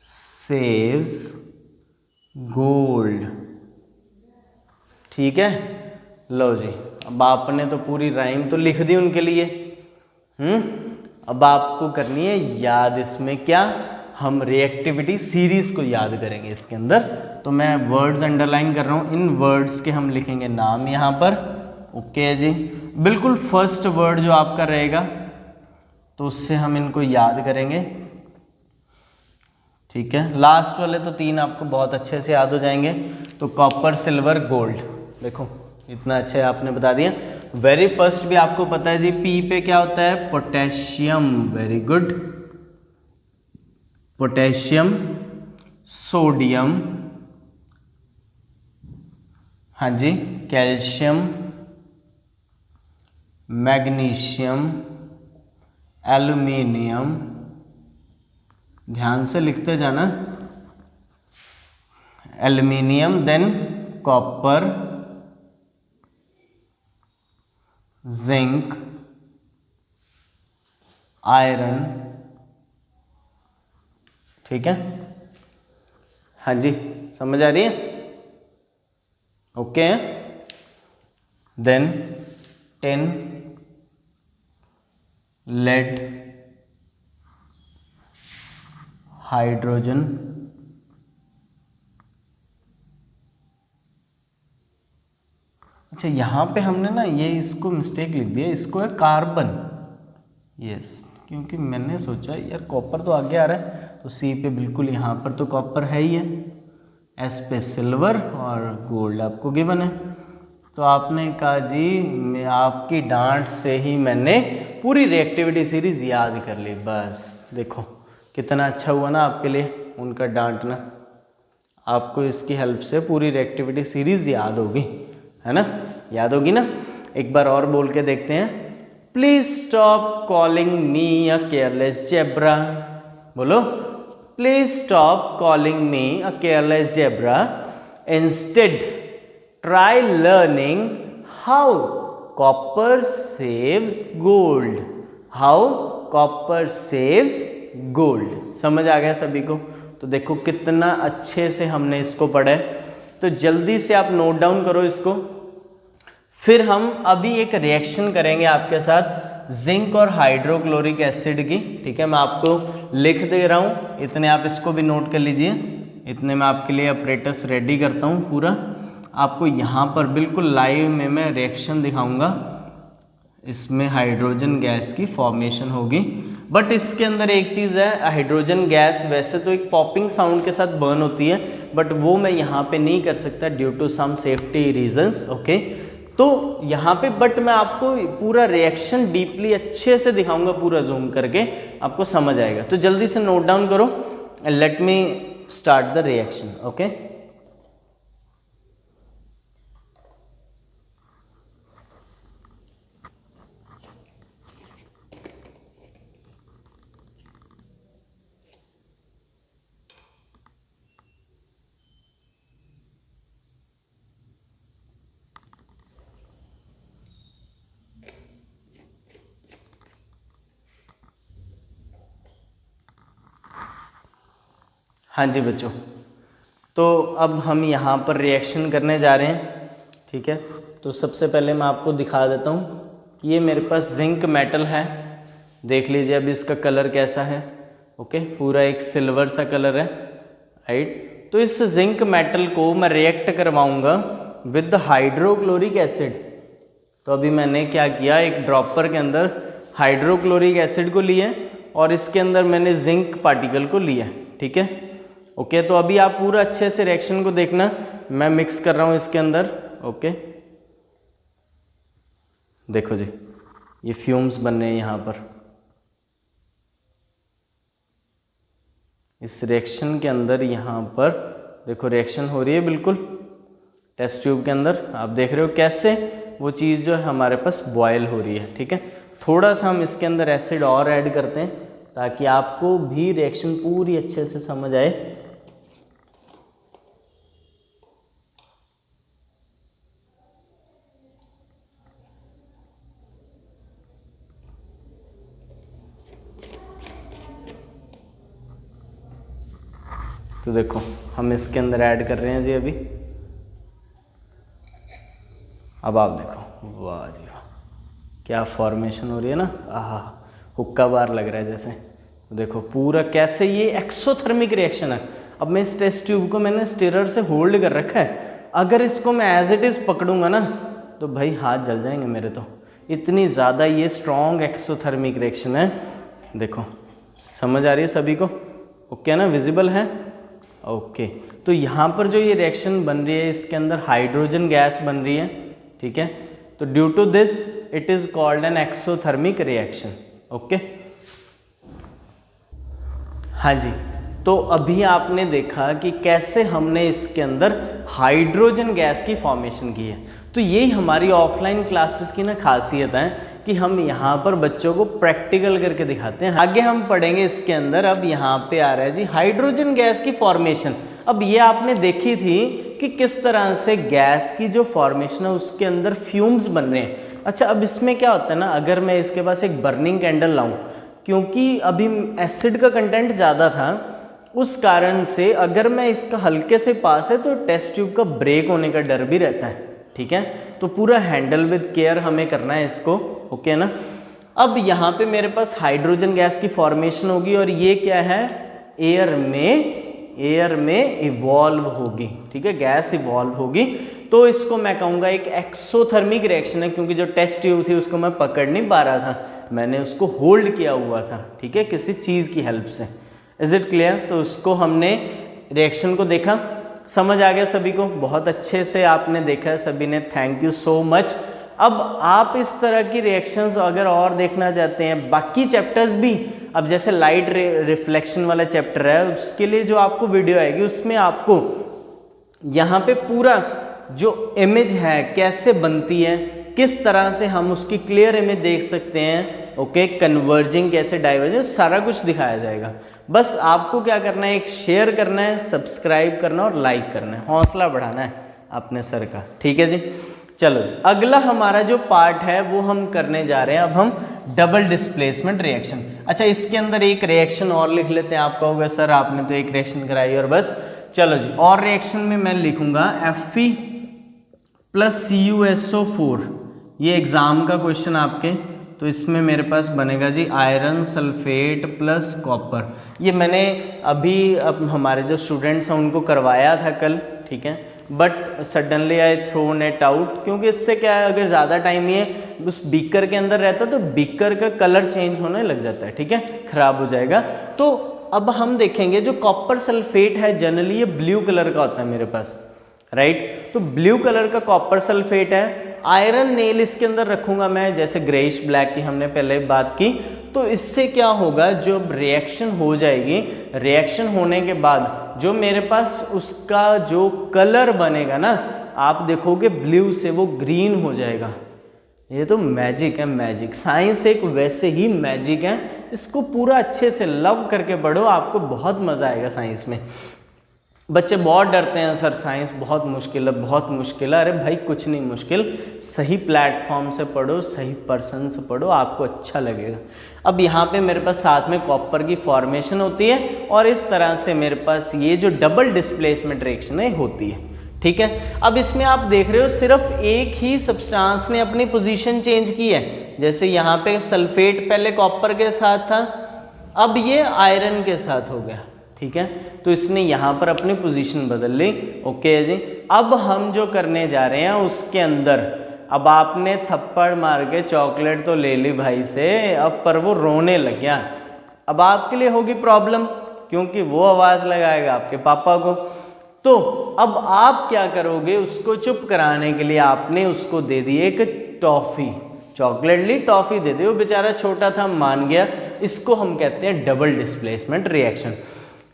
saves gold, ठीक है। लो जी, अब आपने तो पूरी राइम तो लिख दी उनके लिए, अब आपको करनी है याद। इसमें क्या, हम रिएक्टिविटी सीरीज को याद करेंगे इसके अंदर। तो मैं वर्ड्स अंडरलाइन कर रहा हूँ, इन वर्ड्स के हम लिखेंगे नाम यहाँ पर, ओके जी। बिल्कुल फर्स्ट वर्ड जो आपका रहेगा, तो उससे हम इनको याद करेंगे, ठीक है। लास्ट वाले तो 3 आपको बहुत अच्छे से याद हो जाएंगे। तो कॉपर सिल्वर गोल्ड, देखो इतना अच्छा आपने बता दिया। वेरी फर्स्ट भी आपको पता है जी, पी पे क्या होता है, potassium, very good, potassium, sodium, हाँ जी, कैल्शियम, मैग्नीशियम, एल्यूमिनियम, ध्यान से लिखते जाना, aluminium, than copper, zinc, iron, ठीक है। हाँ जी, समझ आ रही है? ओके। देन 10 लेड हाइड्रोजन अच्छा, यहाँ पे हमने ना ये इसको मिस्टेक लिख दिया, इसको है कार्बन। यस, क्योंकि मैंने सोचा यार कॉपर तो आगे आ रहा है, तो सी पे बिल्कुल यहाँ पर तो कॉपर है ही है, एस पे सिल्वर और गोल्ड आपको गिवन है। तो आपने कहा जी मैं आपकी डांट से ही मैंने पूरी रिएक्टिविटी सीरीज याद कर ली। बस देखो कितना अच्छा हुआ ना आपके लिए उनका डांटना, आपको इसकी हेल्प से पूरी रिएक्टिविटी सीरीज याद होगी, है ना? याद होगी ना? एक बार और बोल के देखते हैं। Please stop calling me a careless zebra. बोलो, please stop calling me a careless zebra, instead try learning how copper saves gold. How copper saves gold. समझ आ गया सभी को? तो देखो कितना अच्छे से हमने इसको पढ़ा है, तो जल्दी से आप नोट डाउन करो इसको। फिर हम अभी एक रिएक्शन करेंगे आपके साथ जिंक और हाइड्रोक्लोरिक एसिड की, ठीक है? मैं आपको लिख दे रहा हूँ, इतने आप इसको भी नोट कर लीजिए। इतने मैं आपके लिए अपरेटस रेडी करता हूँ पूरा, आपको यहाँ पर बिल्कुल लाइव में मैं रिएक्शन दिखाऊंगा। इसमें हाइड्रोजन गैस की फॉर्मेशन होगी, बट इसके अंदर एक चीज़ है, हाइड्रोजन गैस वैसे तो एक पॉपिंग साउंड के साथ बर्न होती है, बट वो मैं यहाँ पे नहीं कर सकता due to some safety reasons. Okay, तो यहाँ पे बट मैं आपको पूरा रिएक्शन डीपली अच्छे से दिखाऊंगा, पूरा जूम करके आपको समझ आएगा। तो जल्दी से नोट डाउन करो and let me start the reaction. Okay, हाँ जी बच्चों, तो अब हम यहाँ पर रिएक्शन करने जा रहे हैं, ठीक है? तो सबसे पहले मैं आपको दिखा देता हूँ कि ये मेरे पास जिंक मेटल है, देख लीजिए अभी इसका कलर कैसा है। ओके, पूरा एक सिल्वर सा कलर है, राइट? तो इस जिंक मेटल को मैं रिएक्ट करवाऊँगा विद हाइड्रोक्लोरिक एसिड। तो अभी मैंने क्या किया, एक ड्रॉपर के अंदर हाइड्रोक्लोरिक एसिड को लिया और इसके अंदर मैंने जिंक पार्टिकल को लिया, ठीक है? ओके, तो अभी आप पूरा अच्छे से रिएक्शन को देखना, मैं मिक्स कर रहा हूँ इसके अंदर। ओके, देखो जी ये फ्यूम्स बन रहे हैं यहाँ पर इस रिएक्शन के अंदर। यहाँ पर देखो रिएक्शन हो रही है बिल्कुल टेस्ट ट्यूब के अंदर, आप देख रहे हो कैसे वो चीज़ जो है हमारे पास बॉयल हो रही है, ठीक है? थोड़ा सा हम इसके अंदर एसिड और ऐड करते हैं ताकि आपको भी रिएक्शन पूरी अच्छे से समझ आए। तो देखो हम इसके अंदर ऐड कर रहे हैं जी अभी। अब आप देखो, वाह जी वाह, क्या फॉर्मेशन हो रही है ना, आहा हुक्का बार लग रहा है जैसे। तो देखो पूरा कैसे ये एक्सोथर्मिक रिएक्शन है। अब मैं इस टेस्ट ट्यूब को मैंने स्टिरर से होल्ड कर रखा है, अगर इसको मैं एज इट इज़ पकड़ूंगा ना तो भाई हाथ जल जाएंगे मेरे। तो इतनी ज़्यादा ये स्ट्रॉन्ग एक्सोथर्मिक रिएक्शन है। देखो समझ आ रही है सभी को? ओके ना, विजिबल है? ओके, तो यहाँ पर जो ये रिएक्शन बन रही है इसके अंदर हाइड्रोजन गैस बन रही है, ठीक है? तो due to this it is called an exothermic reaction. Okay, हाँ जी, तो अभी आपने देखा कि कैसे हमने इसके अंदर हाइड्रोजन गैस की फॉर्मेशन की है। तो यही हमारी ऑफलाइन क्लासेस की ना खासियत है कि हम यहाँ पर बच्चों को प्रैक्टिकल करके दिखाते हैं। आगे हम पढ़ेंगे इसके अंदर। अब यहाँ पे आ रहा है जी हाइड्रोजन गैस की फॉर्मेशन। अब ये आपने देखी थी कि किस तरह से गैस की जो फॉर्मेशन है उसके अंदर फ्यूम्स बन रहे हैं। अच्छा, अब इसमें क्या होता है ना, अगर मैं इसके पास एक बर्निंग कैंडल लाऊं, क्योंकि अभी एसिड का कंटेंट ज़्यादा था, उस कारण से अगर मैं इसका हल्के से पास है तो टेस्ट ट्यूब का ब्रेक होने का डर भी रहता है, ठीक है। तो पूरा हैंडल विद केयर हमें करना है इसको, ओके ना। अब यहाँ पे मेरे पास हाइड्रोजन गैस की फॉर्मेशन होगी और ये क्या है, एयर में इवॉल्व होगी, ठीक है, गैस इवॉल्व होगी। तो इसको मैं कहूँगा एक एक्सोथर्मिक रिएक्शन है, क्योंकि जो टेस्ट ट्यूब थी उसको मैं पकड़ नहीं पा रहा था, मैंने उसको होल्ड किया हुआ था, ठीक है, किसी चीज़ की हेल्प से। Is it clear? तो उसको हमने रिएक्शन को देखा, समझ आ गया सभी को, बहुत अच्छे से आपने देखा है सभी ने, थैंक यू सो मच। अब आप इस तरह की रिएक्शंस अगर और देखना चाहते हैं, बाकी चैप्टर्स भी, अब जैसे लाइट रिफ्लेक्शन वाला चैप्टर है, उसके लिए जो आपको वीडियो आएगी उसमें आपको यहाँ पे पूरा जो इमेज है कैसे बनती है, किस तरह से हम उसकी क्लियर इमेज देख सकते हैं, ओके, कन्वर्जिंग कैसे, डाइवर्जिंग, सारा कुछ दिखाया जाएगा। बस आपको क्या करना है, एक शेयर करना है, सब्सक्राइब करना और लाइक करना है, हौसला बढ़ाना है अपने सर का, ठीक है जी। चलो जी, अगला हमारा जो पार्ट है वो हम करने जा रहे हैं, अब हम डबल डिस्प्लेसमेंट रिएक्शन। अच्छा, इसके अंदर एक रिएक्शन और लिख लेते हैं। आप कहोगे सर आपने तो एक रिएक्शन कराई और बस, चलो जी, और रिएक्शन में मैं लिखूंगा Fe प्लस CuSO4, ये एग्जाम का क्वेश्चन आपके, तो इसमें मेरे पास बनेगा जी आयरन सल्फेट प्लस कॉपर। ये मैंने अभी अब हमारे जो स्टूडेंट्स हैं उनको करवाया था कल, ठीक है, but suddenly I thrown it out, क्योंकि इससे क्या है, अगर ज़्यादा टाइम ये उस बीकर के अंदर रहता तो बीकर का कलर चेंज होने लग जाता है, ठीक है, खराब हो जाएगा। तो अब हम देखेंगे जो कॉपर सल्फेट है जनरली ये ब्लू कलर का होता है मेरे पास, राइट। तो ब्लू कलर का कॉपर सल्फेट है। आयरन नेल इसके अंदर रखूंगा मैं, जैसे ग्रेइश ब्लैक की हमने पहले बात की। तो इससे क्या होगा, जो रिएक्शन हो जाएगी, रिएक्शन होने के बाद जो मेरे पास उसका जो कलर बनेगा ना, आप देखोगे ब्लू से वो ग्रीन हो जाएगा। ये तो मैजिक है, मैजिक, साइंस एक वैसे ही मैजिक है, इसको पूरा अच्छे से लव करके पढ़ो, आपको बहुत मज़ा आएगा साइंस में। बच्चे बहुत डरते हैं, सर साइंस बहुत मुश्किल है, बहुत मुश्किल है। अरे भाई कुछ नहीं मुश्किल, सही प्लेटफॉर्म से पढ़ो, सही पर्सन से पढ़ो, आपको अच्छा लगेगा। अब यहाँ पे मेरे पास साथ में कॉपर की फॉर्मेशन होती है और इस तरह से मेरे पास ये जो डबल डिस्प्लेसमेंट रिएक्शन है होती है, ठीक है। अब इसमें आप देख रहे हो सिर्फ एक ही सब्सटेंस ने अपनी पोजीशन चेंज की है। जैसे यहाँ पे सल्फेट पहले कॉपर के साथ था, अब ये आयरन के साथ हो गया, ठीक है। तो इसने यहाँ पर अपनी पोजीशन बदल ली, ओके जी। अब हम जो करने जा रहे हैं उसके अंदर, अब आपने थप्पड़ मार के चॉकलेट तो ले ली भाई से, अब पर वो रोने लग गया, अब आपके लिए होगी प्रॉब्लम, क्योंकि वो आवाज़ लगाएगा आपके पापा को। तो अब आप क्या करोगे, उसको चुप कराने के लिए आपने उसको दे दी एक टॉफ़ी, चॉकलेट ली, टॉफ़ी दे दी, वो बेचारा छोटा था मान गया। इसको हम कहते हैं डबल डिस्प्लेसमेंट रिएक्शन,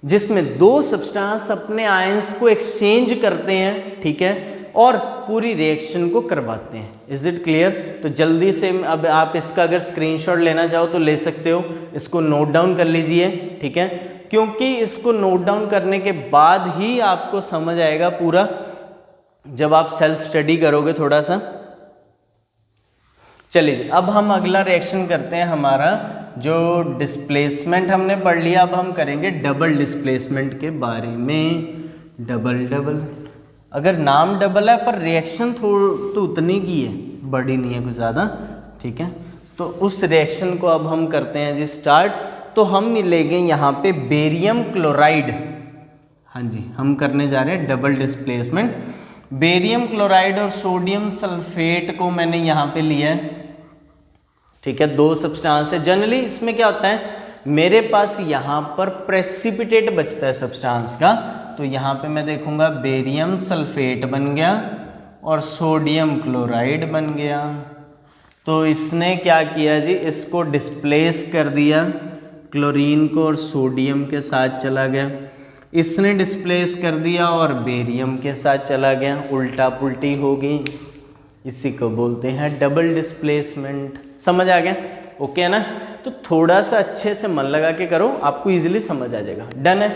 जिसमें दो सब्सटेंस अपने आयंस को एक्सचेंज करते हैं, ठीक है, और पूरी रिएक्शन को करवाते हैं। Is it clear? तो जल्दी से अब आप इसका अगर स्क्रीनशॉट लेना चाहो तो ले सकते हो, इसको नोट डाउन कर लीजिए, ठीक है, क्योंकि इसको नोट डाउन करने के बाद ही आपको समझ आएगा पूरा, जब आप सेल्फ स्टडी करोगे थोड़ा सा। चलिए अब हम अगला रिएक्शन करते हैं। हमारा जो डिस्प्लेसमेंट हमने पढ़ लिया, अब हम करेंगे डबल डिस्प्लेसमेंट के बारे में। डबल अगर नाम डबल है पर रिएक्शन तो उतनी की है, बड़ी नहीं है कुछ ज़्यादा, ठीक है। तो उस रिएक्शन को अब हम करते हैं जी स्टार्ट। तो हम लेंगे यहाँ पे बेरियम क्लोराइड, हाँ जी, हम करने जा रहे हैं डबल डिस्प्लेसमेंट। बेरियम क्लोराइड और सोडियम सल्फेट को मैंने यहाँ पे लिया है, ठीक है, दो सब्सटेंस है। जनरली इसमें क्या होता है, मेरे पास यहाँ पर प्रेसिपिटेट बचता है सब्सटेंस का, तो यहाँ पे मैं देखूंगा बेरियम सल्फेट बन गया और सोडियम क्लोराइड बन गया। तो इसने क्या किया जी, इसको डिस्प्लेस कर दिया, क्लोरीन को और सोडियम के साथ चला गया, इसने डिस्प्लेस कर दिया और बेरियम के साथ चला गया, उल्टा पुल्टी होगी, इसी को बोलते हैं डबल डिस्प्लेसमेंट। समझ आ गया? ओके है ना? तो थोड़ा सा अच्छे से मन लगा के करो, आपको इजीली समझ आ जाएगा। डन है,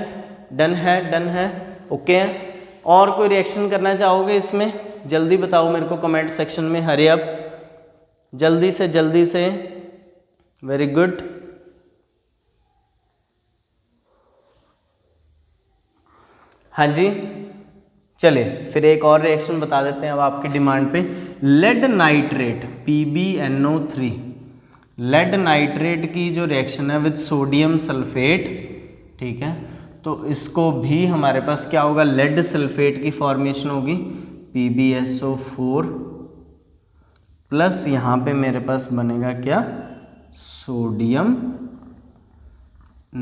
डन है, डन है, ओके है। और कोई रिएक्शन करना चाहोगे इसमें, जल्दी बताओ मेरे को कमेंट सेक्शन में, हरी अप, जल्दी से, वेरी गुड। हाँ जी, चलिए फिर एक और रिएक्शन बता देते हैं अब आपकी डिमांड पे। Lead nitrate PbNO3, lead nitrate की जो रिएक्शन है विद सोडियम सल्फेट, ठीक है, तो इसको भी हमारे पास क्या होगा, लेड सल्फेट की फॉर्मेशन होगी PbSO4 प्लस यहाँ पे मेरे पास बनेगा क्या, सोडियम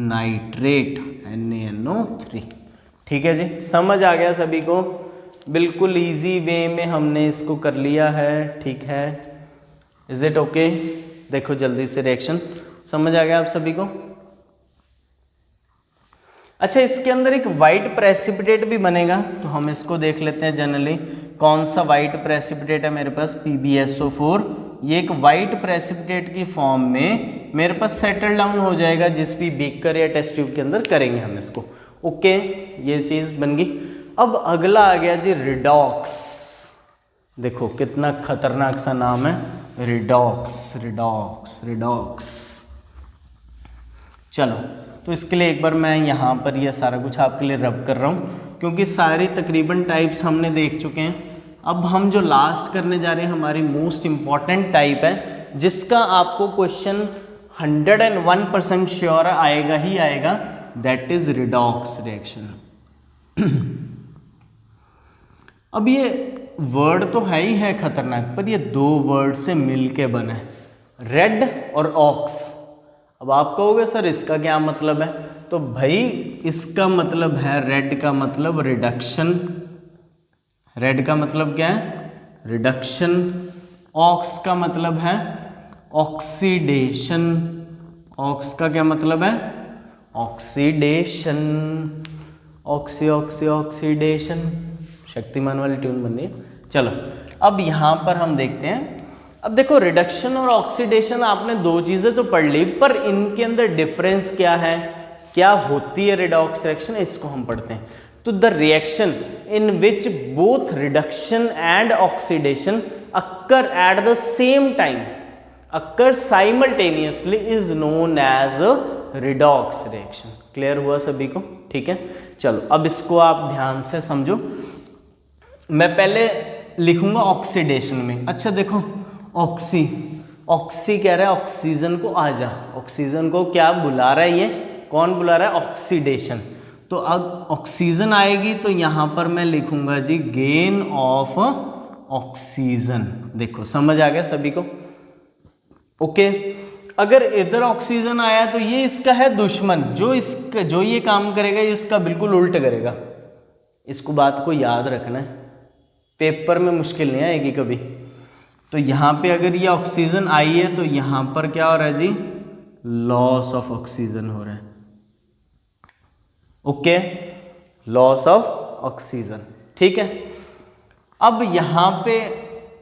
नाइट्रेट NaNO3। ठीक है जी, समझ आ गया सभी को, बिल्कुल इजी वे में हमने इसको कर लिया है, ठीक है, इज इट ओके। देखो जल्दी से रिएक्शन समझ आ गया आप सभी को। अच्छा, इसके अंदर एक वाइट प्रेसिपिटेट भी बनेगा, तो हम इसको देख लेते हैं जनरली। कौन सा वाइट प्रेसिपिटेट है मेरे पास, PbSO4। ये एक वाइट प्रेसिपिटेट की फॉर्म में मेरे पास सेटल डाउन हो जाएगा जिस भी बीकर या टेस्ट ट्यूब के अंदर करेंगे हम इसको। ओके, ये चीज़ बन गई। अब अगला आ गया जी रिडॉक्स। देखो कितना खतरनाक सा नाम है, रिडॉक्स रिडॉक्स रिडॉक्स। चलो, तो इसके लिए एक बार मैं यहाँ पर यह सारा कुछ आपके लिए रब कर रहा हूँ, क्योंकि सारी तकरीबन टाइप्स हमने देख चुके हैं। अब हम जो लास्ट करने जा रहे हैं हमारी मोस्ट इम्पॉर्टेंट टाइप है, जिसका आपको क्वेश्चन 101% श्योर आएगा ही आएगा, दैट इज रिडॉक्स रिएक्शन। अब ये वर्ड तो है ही है खतरनाक, पर ये दो वर्ड से मिलके बना है, रेड और ऑक्स। अब आप कहोगे सर इसका क्या मतलब है, तो भाई इसका मतलब है, रेड का मतलब रिडक्शन, रेड का मतलब क्या है, रिडक्शन। ऑक्स का मतलब है ऑक्सीडेशन, ऑक्स का क्या मतलब है, oxidation, oxy oxy oxidation. Shaktimaan वाली ट्यून बन रही है। चलो, अब यहाँ पर हम देखते हैं। अब देखो रिडक्शन और ऑक्सीडेशन आपने दो चीज़ें तो पढ़ ली, पर इनके अंदर डिफरेंस क्या है, क्या होती है रिडॉक्स रिएक्शन, इसको हम पढ़ते हैं। तो the reaction in which both reduction and oxidation occur at the same time, occur simultaneously, is known as redox reaction. Clear हुआ सभी को? ठीक है, चलो अब इसको आप ध्यान से समझो। मैं पहले लिखूंगा ऑक्सीडेशन में। अच्छा देखो, ऑक्सी, ऑक्सी कह रहा है ऑक्सीजन को आ जा, ऑक्सीजन को क्या बुला रहा है, ये कौन बुला रहा है, ऑक्सीडेशन। तो अब ऑक्सीजन आएगी तो यहां पर मैं लिखूंगा जी गेन ऑफ ऑक्सीजन। देखो समझ आ गया सभी को? ओके, अगर इधर ऑक्सीजन आया तो ये इसका है दुश्मन, जो ये काम करेगा ये इसका बिल्कुल उल्ट करेगा। इसको बात को याद रखना है, पेपर में मुश्किल नहीं आएगी कभी। तो यहाँ पे अगर ये ऑक्सीजन आई है तो यहाँ पर क्या हो रहा है जी, लॉस ऑफ ऑक्सीजन हो रहा है। ओके, लॉस ऑफ ऑक्सीजन, ठीक है। अब यहाँ पे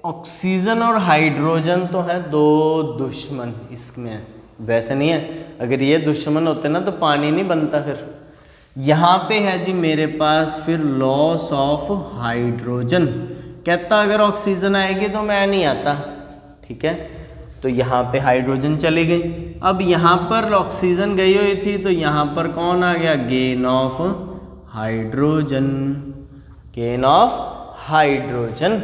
ऑक्सीजन और हाइड्रोजन तो है दो दुश्मन, इसमें वैसे नहीं है, अगर ये दुश्मन होते ना तो पानी नहीं बनता। फिर यहाँ पे है जी मेरे पास फिर लॉस ऑफ हाइड्रोजन, कहता अगर ऑक्सीजन आएगी तो मैं नहीं आता, ठीक है। तो यहाँ पे हाइड्रोजन चली गई। अब यहाँ पर ऑक्सीजन गई हुई थी तो यहाँ पर कौन आ गया, gain of hydrogen, gain of hydrogen.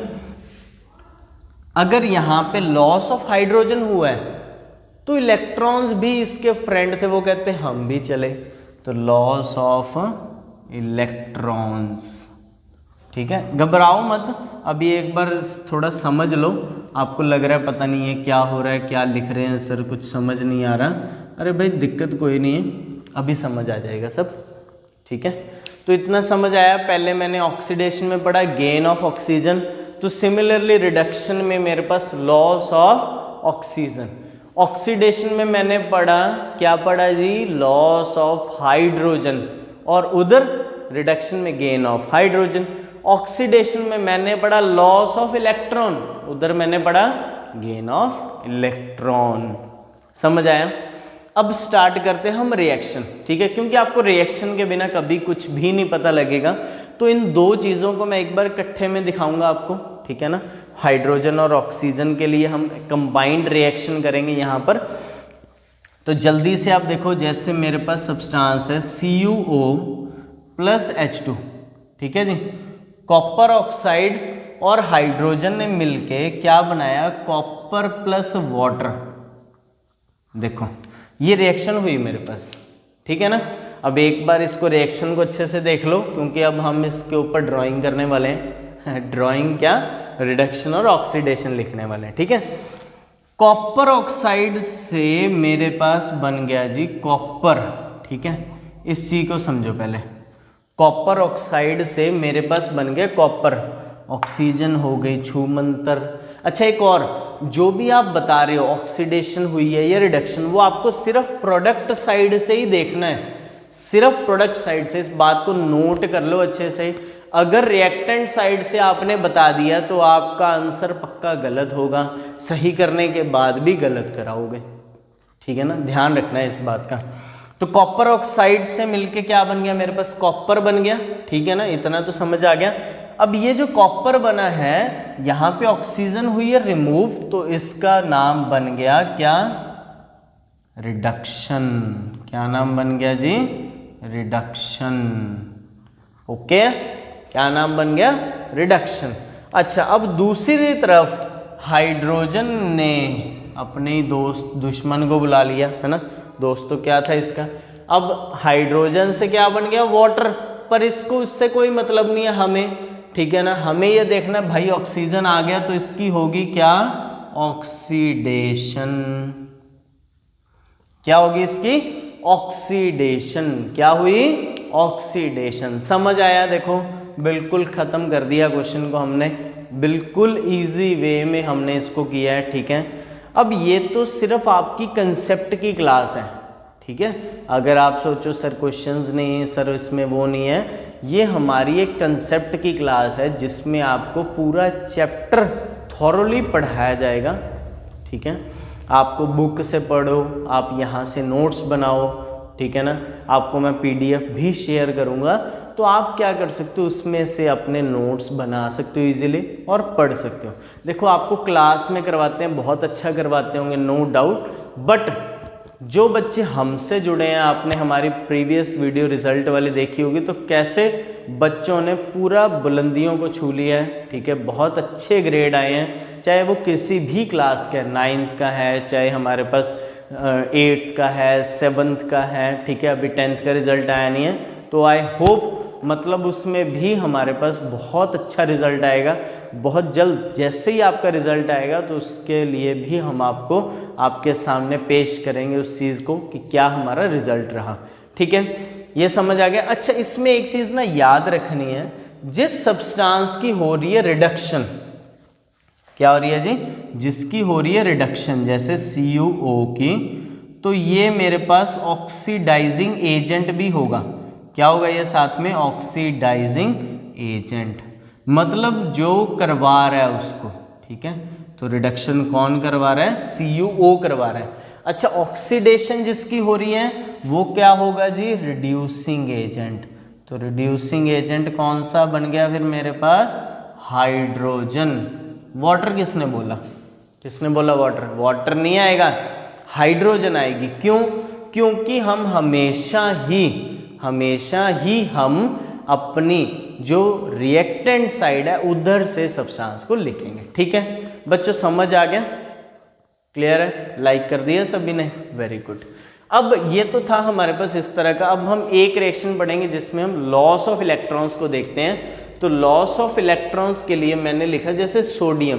अगर यहाँ पे लॉस ऑफ हाइड्रोजन हुआ है तो इलेक्ट्रॉन्स भी इसके फ्रेंड थे, वो कहते हम भी चले, तो लॉस ऑफ इलेक्ट्रॉन्स, ठीक है। घबराओ मत, अभी एक बार थोड़ा समझ लो। आपको लग रहा है पता नहीं है क्या हो रहा है, क्या लिख रहे हैं सर, कुछ समझ नहीं आ रहा। अरे भाई दिक्कत कोई नहीं है, अभी समझ आ जाएगा सब, ठीक है। तो इतना समझ आया। पहले मैंने ऑक्सीडेशन में पढ़ा गेन ऑफ ऑक्सीजन, तो सिमिलरली रिडक्शन में मेरे पास लॉस ऑफ ऑक्सीजन। ऑक्सीडेशन में मैंने पढ़ा, क्या पढ़ा जी, लॉस ऑफ हाइड्रोजन, और उधर रिडक्शन में गेन ऑफ हाइड्रोजन। ऑक्सीडेशन में मैंने पढ़ा लॉस ऑफ इलेक्ट्रॉन, उधर मैंने पढ़ा गेन ऑफ इलेक्ट्रॉन। समझ आया? अब स्टार्ट करते हैं हम रिएक्शन, ठीक है, क्योंकि आपको रिएक्शन के बिना कभी कुछ भी नहीं पता लगेगा। तो इन दो चीज़ों को मैं एक बार इकट्ठे में दिखाऊंगा आपको, ठीक है ना। हाइड्रोजन और ऑक्सीजन के लिए हम कंबाइंड रिएक्शन करेंगे यहाँ पर। तो जल्दी से आप देखो, जैसे मेरे पास सब्सटेंस है CuO प्लस H2, ठीक है जी। कॉपर ऑक्साइड और हाइड्रोजन ने मिलके क्या बनाया, कॉपर प्लस वाटर। देखो ये रिएक्शन हुई मेरे पास, ठीक है ना। अब एक बार इसको रिएक्शन को अच्छे से देख लो, क्योंकि अब हम इसके ऊपर ड्राइंग करने वाले हैं। ड्राइंग क्या, रिडक्शन और ऑक्सीडेशन लिखने वाले हैं, ठीक है। कॉपर ऑक्साइड से मेरे पास बन गया जी कॉपर, ठीक है। इस चीज को समझो पहले, कॉपर ऑक्साइड से मेरे पास बन गया कॉपर, ऑक्सीजन हो गई छूमंतर। अच्छा एक और, जो भी आप बता रहे हो ऑक्सीडेशन हुई है या रिडक्शन, वो आपको सिर्फ प्रोडक्ट साइड से ही देखना है, सिर्फ प्रोडक्ट साइड से। इस बात को नोट कर लो अच्छे से। अगर रिएक्टेंट साइड से आपने बता दिया तो आपका आंसर पक्का गलत होगा, सही करने के बाद भी गलत कराओगे, ठीक है ना, ध्यान रखना है इस बात का। तो कॉपर ऑक्साइड से मिलके क्या बन गया मेरे पास, कॉपर बन गया, ठीक है ना, इतना तो समझ आ गया। अब ये जो कॉपर बना है, यहाँ पे ऑक्सीजन हुई है रिमूव, तो इसका नाम बन गया क्या, रिडक्शन। क्या नाम बन गया जी, रिडक्शन। ओके, क्या नाम बन गया, रिडक्शन। अच्छा अब दूसरी तरफ हाइड्रोजन ने अपने ही दोस्त दुश्मन को बुला लिया, है ना, दोस्त तो क्या था इसका। अब हाइड्रोजन से क्या बन गया, वाटर, पर इसको इससे कोई मतलब नहीं है हमें, ठीक है ना। हमें ये देखना भाई ऑक्सीजन आ गया तो इसकी होगी क्या, ऑक्सीडेशन। क्या होगी इसकी, ऑक्सीडेशन। क्या हुई, ऑक्सीडेशन। समझ आया, देखो बिल्कुल खत्म कर दिया क्वेश्चन को हमने, बिल्कुल इजी वे में हमने इसको किया है, ठीक है। अब ये तो सिर्फ आपकी कंसेप्ट की क्लास है, ठीक है। अगर आप सोचो सर क्वेश्चंस नहीं है, सर इसमें वो नहीं है, ये हमारी एक कंसेप्ट की क्लास है जिसमें आपको पूरा चैप्टर थॉरोली पढ़ाया जाएगा, ठीक है। आपको बुक से पढ़ो, आप यहाँ से नोट्स बनाओ, ठीक है ना। आपको मैं PDF भी शेयर करूँगा, तो आप क्या कर सकते हो, उसमें से अपने नोट्स बना सकते हो इजीली और पढ़ सकते हो। देखो आपको क्लास में करवाते हैं, बहुत अच्छा करवाते होंगे नो डाउट, बट जो बच्चे हमसे जुड़े हैं, आपने हमारी प्रीवियस वीडियो रिजल्ट वाली देखी होगी, तो कैसे बच्चों ने पूरा बुलंदियों को छू लिया है, ठीक है। बहुत अच्छे ग्रेड आए हैं, चाहे वो किसी भी क्लास के, 9th का है, चाहे हमारे पास 8th का है, 7th का है, ठीक है। अभी 10th का रिजल्ट आया नहीं है, तो आई होप मतलब उसमें भी हमारे पास बहुत अच्छा रिजल्ट आएगा बहुत जल्द। जैसे ही आपका रिजल्ट आएगा तो उसके लिए भी हम आपको आपके सामने पेश करेंगे उस चीज़ को कि क्या हमारा रिजल्ट रहा, ठीक है। ये समझ आ गया। अच्छा इसमें एक चीज़ ना याद रखनी है, जिस सब्सटेंस की हो रही है रिडक्शन, क्या हो रही है जी, जिसकी हो रही है रिडक्शन, जैसे CuO की, तो ये मेरे पास ऑक्सीडाइजिंग एजेंट भी होगा। क्या होगा ये साथ में, ऑक्सीडाइजिंग एजेंट, मतलब जो करवा रहा है उसको, ठीक है। तो रिडक्शन कौन करवा रहा है, CuO करवा रहा है। अच्छा ऑक्सीडेशन जिसकी हो रही है वो क्या होगा जी, रिड्यूसिंग एजेंट। तो रिड्यूसिंग एजेंट कौन सा बन गया फिर मेरे पास, हाइड्रोजन। वाटर किसने बोला, किसने बोला वाटर, वाटर नहीं आएगा, हाइड्रोजन आएगी। क्यों, क्योंकि हम हमेशा ही हम अपनी जो रिएक्टेंट साइड है उधर से सब्सटेंस को लिखेंगे, ठीक है। बच्चों समझ आ गया, क्लियर है, लाइक कर दिया सभी ने, वेरी गुड। अब ये तो था हमारे पास इस तरह का। अब हम एक रिएक्शन पढ़ेंगे जिसमें हम लॉस ऑफ इलेक्ट्रॉन्स को देखते हैं। तो लॉस ऑफ इलेक्ट्रॉन्स के लिए मैंने लिखा जैसे सोडियम,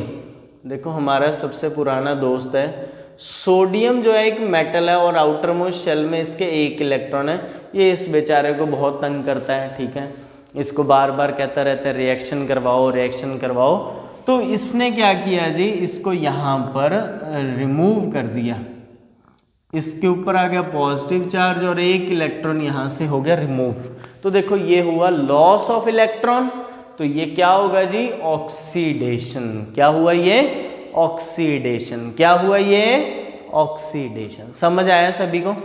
देखो हमारा सबसे पुराना दोस्त है सोडियम, जो है एक मेटल है और आउटर मोस्ट शेल में इसके 1 इलेक्ट्रॉन है। ये इस बेचारे को बहुत तंग करता है, ठीक है, इसको बार बार कहता रहता है रिएक्शन करवाओ रिएक्शन करवाओ। तो इसने क्या किया जी, इसको यहाँ पर रिमूव कर दिया, इसके ऊपर आ गया पॉजिटिव चार्ज और 1 इलेक्ट्रॉन यहाँ से हो गया रिमूव। तो देखो ये हुआ लॉस ऑफ इलेक्ट्रॉन, तो ये क्या होगा जी, ऑक्सीडेशन। क्या हुआ ये, ऑक्सीडेशन। क्या हुआ ये, ऑक्सीडेशन। समझ आया सभी को,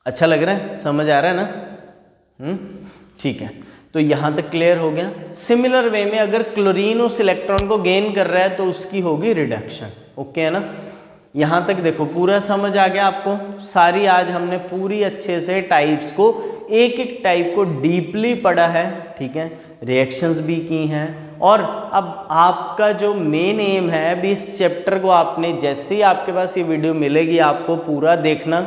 अच्छा लग रहा है, समझ आ रहा है ना, ठीक है। तो यहां तक क्लियर हो गया। सिमिलर वे में अगर क्लोरीन उस इलेक्ट्रॉन को गेन कर रहा है तो उसकी होगी रिडक्शन, ओके है ना। यहाँ तक देखो पूरा समझ आ गया आपको? सारी आज हमने पूरी अच्छे से टाइप्स को, एक एक टाइप को डीपली पढ़ा है, ठीक है, रिएक्शंस भी की हैं। और अब आपका जो मेन एम है, अभी इस चैप्टर को आपने जैसे ही आपके पास ये वीडियो मिलेगी आपको पूरा देखना,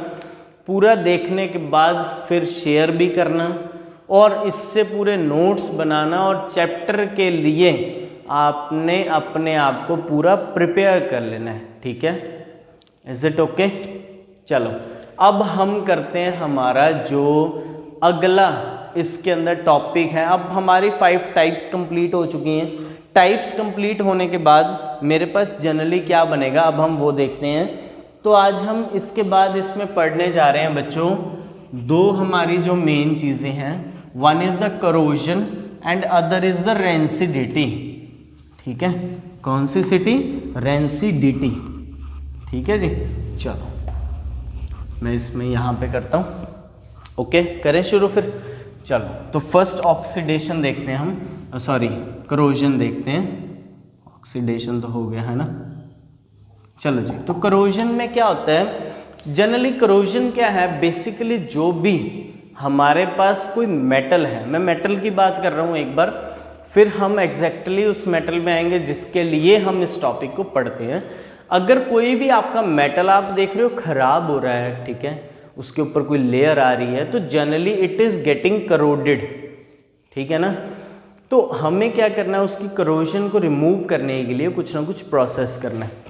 पूरा देखने के बाद फिर शेयर भी करना और इससे पूरे नोट्स बनाना, और चैप्टर के लिए आपने अपने आप को पूरा प्रिपेयर कर लेना है, ठीक है? Is it okay? चलो अब हम करते हैं हमारा जो अगला इसके अंदर टॉपिक है। अब हमारी 5 टाइप्स कंप्लीट हो चुकी हैं। टाइप्स कंप्लीट होने के बाद मेरे पास जनरली क्या बनेगा, अब हम वो देखते हैं। तो आज हम इसके बाद इसमें पढ़ने जा रहे हैं बच्चों, 2 हमारी जो मेन चीज़ें हैं, one is the corrosion and other is the rancidity, ठीक है? कौन सी सिटी? रेंसिडिटी, ठीक है जी। चलो मैं इसमें यहाँ पे करता हूँ, ओके? करें शुरू फिर। चलो तो फर्स्ट ऑक्सीडेशन देखते हैं हम, सॉरी करोजन देखते हैं। ऑक्सीडेशन तो हो गया है ना। चलो जी, तो करोजन में क्या होता है? जनरली करोजन क्या है? बेसिकली जो भी हमारे पास कोई मेटल है, मैं मेटल की बात कर रहा हूँ एक बार, फिर हम एग्जैक्टली उस मेटल में आएंगे जिसके लिए हम इस टॉपिक को पढ़ते हैं। अगर कोई भी आपका मेटल आप देख रहे हो खराब हो रहा है, ठीक है, उसके ऊपर कोई लेयर आ रही है, तो generally it is getting corroded, ठीक है ना? तो हमें क्या करना है? उसकी करोजन को रिमूव करने के लिए कुछ ना कुछ प्रोसेस करना है।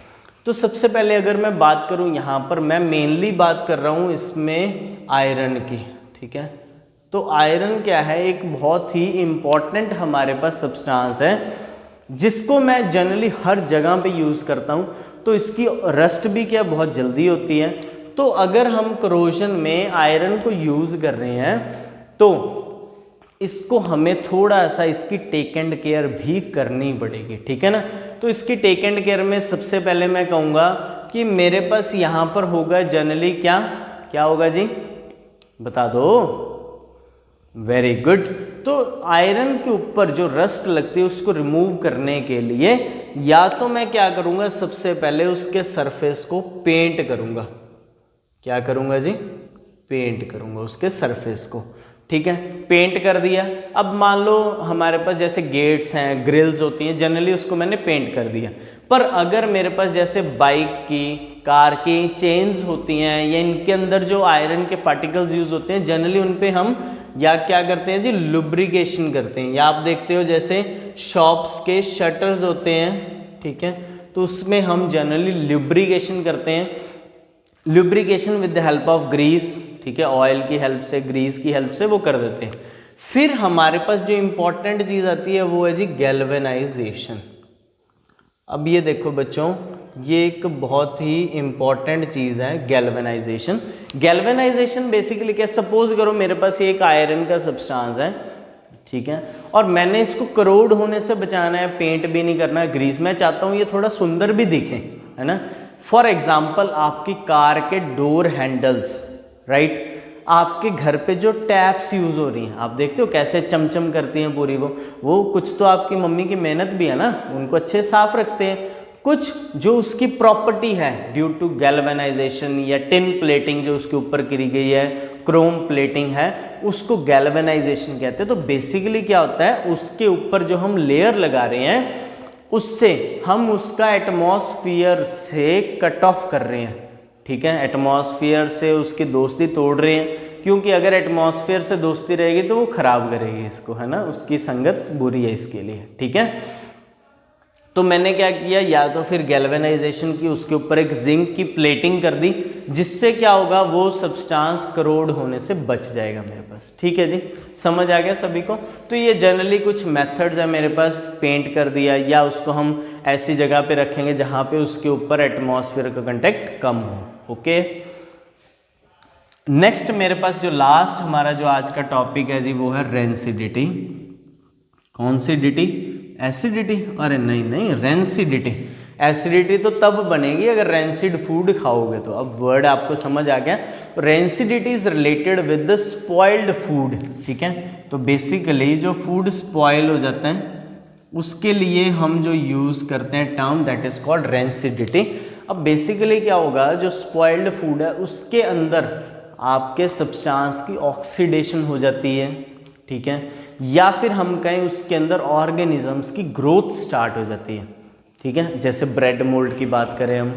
तो सबसे पहले अगर मैं बात करूं, यहाँ पर मैं मेनली बात कर रहा हूँ इसमें आयरन की, ठीक है? तो आयरन क्या है? एक बहुत ही इम्पॉर्टेंट हमारे पास सब्सटेंस है जिसको मैं जनरली हर जगह पे यूज़ करता हूँ। तो इसकी रस्ट भी क्या बहुत जल्दी होती है। तो अगर हम करोजन में आयरन को यूज़ कर रहे हैं तो इसको हमें थोड़ा सा इसकी टेक एंड केयर भी करनी पड़ेगी, ठीक है ना? तो इसकी टेक एंड केयर में सबसे पहले मैं कहूँगा कि मेरे पास यहाँ पर होगा जनरली क्या क्या होगा जी? बता दो। Very good. तो आयरन के ऊपर जो रस्ट लगती है उसको रिमूव करने के लिए या तो मैं क्या करूँगा, सबसे पहले उसके सरफेस को पेंट करूँगा। क्या करूँगा जी? पेंट करूँगा उसके सरफेस को, ठीक है? पेंट कर दिया। अब मान लो हमारे पास जैसे गेट्स हैं, ग्रिल्स होती हैं, जनरली उसको मैंने पेंट कर दिया। पर अगर मेरे पास जैसे बाइक की, कार की चेन्स होती हैं या इनके अंदर जो आयरन के पार्टिकल्स यूज़ होते हैं, जनरली उन पे हम या क्या करते हैं जी? लुब्रिकेशन करते हैं। या आप देखते हो जैसे शॉप्स के शटर्स होते हैं, ठीक है, तो उसमें हम जनरली लुब्रिकेशन करते हैं। Lubrication with the help of grease, ठीक है, ऑयल की हेल्प से, ग्रीस की हेल्प से वो कर देते हैं। फिर हमारे पास जो इम्पोर्टेंट चीज़ आती है वो है जी गैल्वेनाइजेशन। अब ये देखो बच्चों, ये एक बहुत ही इम्पॉर्टेंट चीज़ है गैल्वेनाइजेशन। गैल्वेनाइजेशन बेसिकली क्या? सपोज करो मेरे पास ये एक आयरन का सब्सटेंस है, ठीक है, और मैंने इसको करोड होने से बचाना है, पेंट भी नहीं करना है, ग्रीस। मैं चाहता हूँ ये थोड़ा सुंदर भी दिखे, है ना? फॉर एग्जाम्पल आपकी कार के डोर हैंडल्स, राइट, आपके घर पे जो टैप्स यूज़ हो रही हैं, आप देखते हो कैसे चमचम करती हैं पूरी, वो कुछ तो आपकी मम्मी की मेहनत भी है ना, उनको अच्छे साफ रखते हैं। कुछ जो उसकी प्रॉपर्टी है ड्यू टू गैल्वेनाइजेशन या टिन प्लेटिंग जो उसके ऊपर करी गई है, क्रोम प्लेटिंग है, उसको गैल्वेनाइजेशन कहते हैं। तो बेसिकली क्या होता है, उसके ऊपर जो हम लेयर लगा रहे हैं उससे हम उसका एटमॉस्फेयर से कट ऑफ कर रहे हैं, ठीक है, एटमॉस्फेयर से उसकी दोस्ती तोड़ रहे हैं, क्योंकि अगर एटमॉस्फेयर से दोस्ती रहेगी तो वो खराब करेगी इसको, है ना, उसकी संगत बुरी है इसके लिए, ठीक है। तो मैंने क्या किया, या तो फिर गैल्वेनाइजेशन की, उसके ऊपर एक जिंक की प्लेटिंग कर दी, जिससे क्या होगा, वो सब्सटेंस करोड होने से बच जाएगा मेरे पास, ठीक है जी। समझ आ गया सभी को? तो ये जनरली कुछ मेथड्स है मेरे पास, पेंट कर दिया, या उसको हम ऐसी जगह पे रखेंगे जहाँ पे उसके ऊपर एटमॉस्फेयर का कंटेक्ट कम हो, ओके। नेक्स्ट मेरे पास जो लास्ट हमारा जो आज का टॉपिक है जी, वो है रेंसिडिटी। कौन सी डिटी? एसिडिटी? अरे नहीं, रेंसिडिटी। एसिडिटी तो तब बनेगी अगर रेंसिड फूड खाओगे तो। अब वर्ड आपको समझ आ गया। Rancidity is related with the spoiled food, ठीक है। तो बेसिकली जो फूड स्पॉइल हो जाता है उसके लिए हम जो यूज़ करते हैं term, that is called rancidity. अब बेसिकली क्या होगा, जो स्पॉइल्ड फूड है उसके अंदर आपके सब्सटेंस की ऑक्सीडेशन हो जाती है, ठीक है, या फिर हम कहें उसके अंदर ऑर्गेनिजम्स की ग्रोथ स्टार्ट हो जाती है, ठीक है। जैसे ब्रेड मोल्ड की बात करें हम,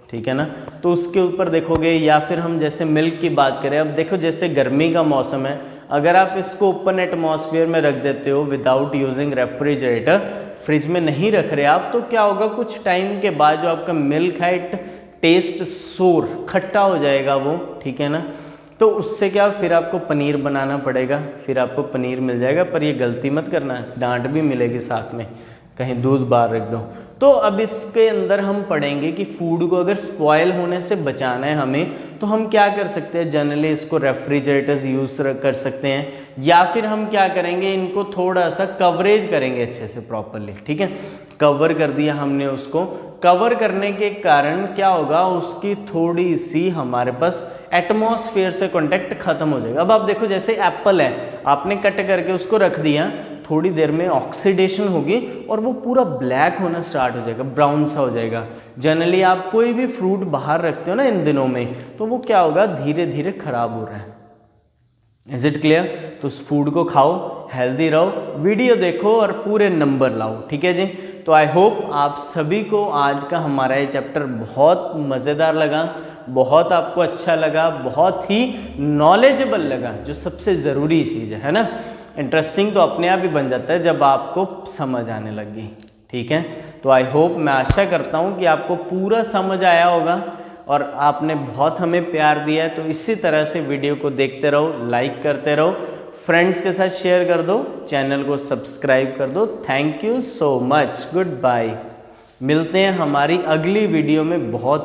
ठीक है ना, तो उसके ऊपर देखोगे, या फिर हम जैसे मिल्क की बात करें। अब देखो जैसे गर्मी का मौसम है, अगर आप इसको ओपन एटमॉस्फेयर में रख देते हो विदाउट यूजिंग रेफ्रिजरेटर, फ्रिज में नहीं रख रहे आप, तो क्या होगा, कुछ टाइम के बाद जो आपका मिल्क है टेस्ट सोर, खट्टा हो जाएगा वो, ठीक है ना। तो उससे क्या, फिर आपको पनीर बनाना पड़ेगा, फिर आपको पनीर मिल जाएगा, पर ये गलती मत करना, डांट भी मिलेगी साथ में, कहीं दूध बाहर रख दो। तो अब इसके अंदर हम पढ़ेंगे कि फूड को अगर स्पॉयल होने से बचाना है हमें, तो हम क्या कर सकते हैं। जनरली इसको रेफ्रिजरेटर्स यूज़ कर सकते हैं, या फिर हम क्या करेंगे, इनको थोड़ा सा कवरेज करेंगे अच्छे से प्रॉपरली, ठीक है। कवर कर दिया हमने उसको, कवर करने के कारण क्या होगा, उसकी थोड़ी सी हमारे पास एटमॉस्फेयर से कांटेक्ट खत्म हो जाएगा। अब आप देखो जैसे एप्पल है, आपने कट करके उसको रख दिया, थोड़ी देर में ऑक्सीडेशन होगी और वो पूरा ब्लैक होना स्टार्ट हो जाएगा, ब्राउन सा हो जाएगा। जनरली आप कोई भी फ्रूट बाहर रखते हो ना इन दिनों में, तो वो क्या होगा, धीरे धीरे खराब हो रहा है। Is it clear? तो उस फूड को खाओ, हेल्दी रहो, वीडियो देखो और पूरे नंबर लाओ, ठीक है जी। तो आई होप आप सभी को आज का हमारा ये चैप्टर बहुत मज़ेदार लगा, बहुत आपको अच्छा लगा, बहुत ही नॉलेजेबल लगा, जो सबसे ज़रूरी चीज़ है ना। इंटरेस्टिंग तो अपने आप ही बन जाता है जब आपको समझ आने लगी, ठीक है। तो आई होप, मैं आशा करता हूँ कि आपको पूरा समझ आया होगा और आपने बहुत हमें प्यार दिया है। तो इसी तरह से वीडियो को देखते रहो, लाइक करते रहो, फ्रेंड्स के साथ शेयर कर दो, चैनल को सब्सक्राइब कर दो। Thank you so much, good bye. मिलते हैं हमारी अगली वीडियो में बहुत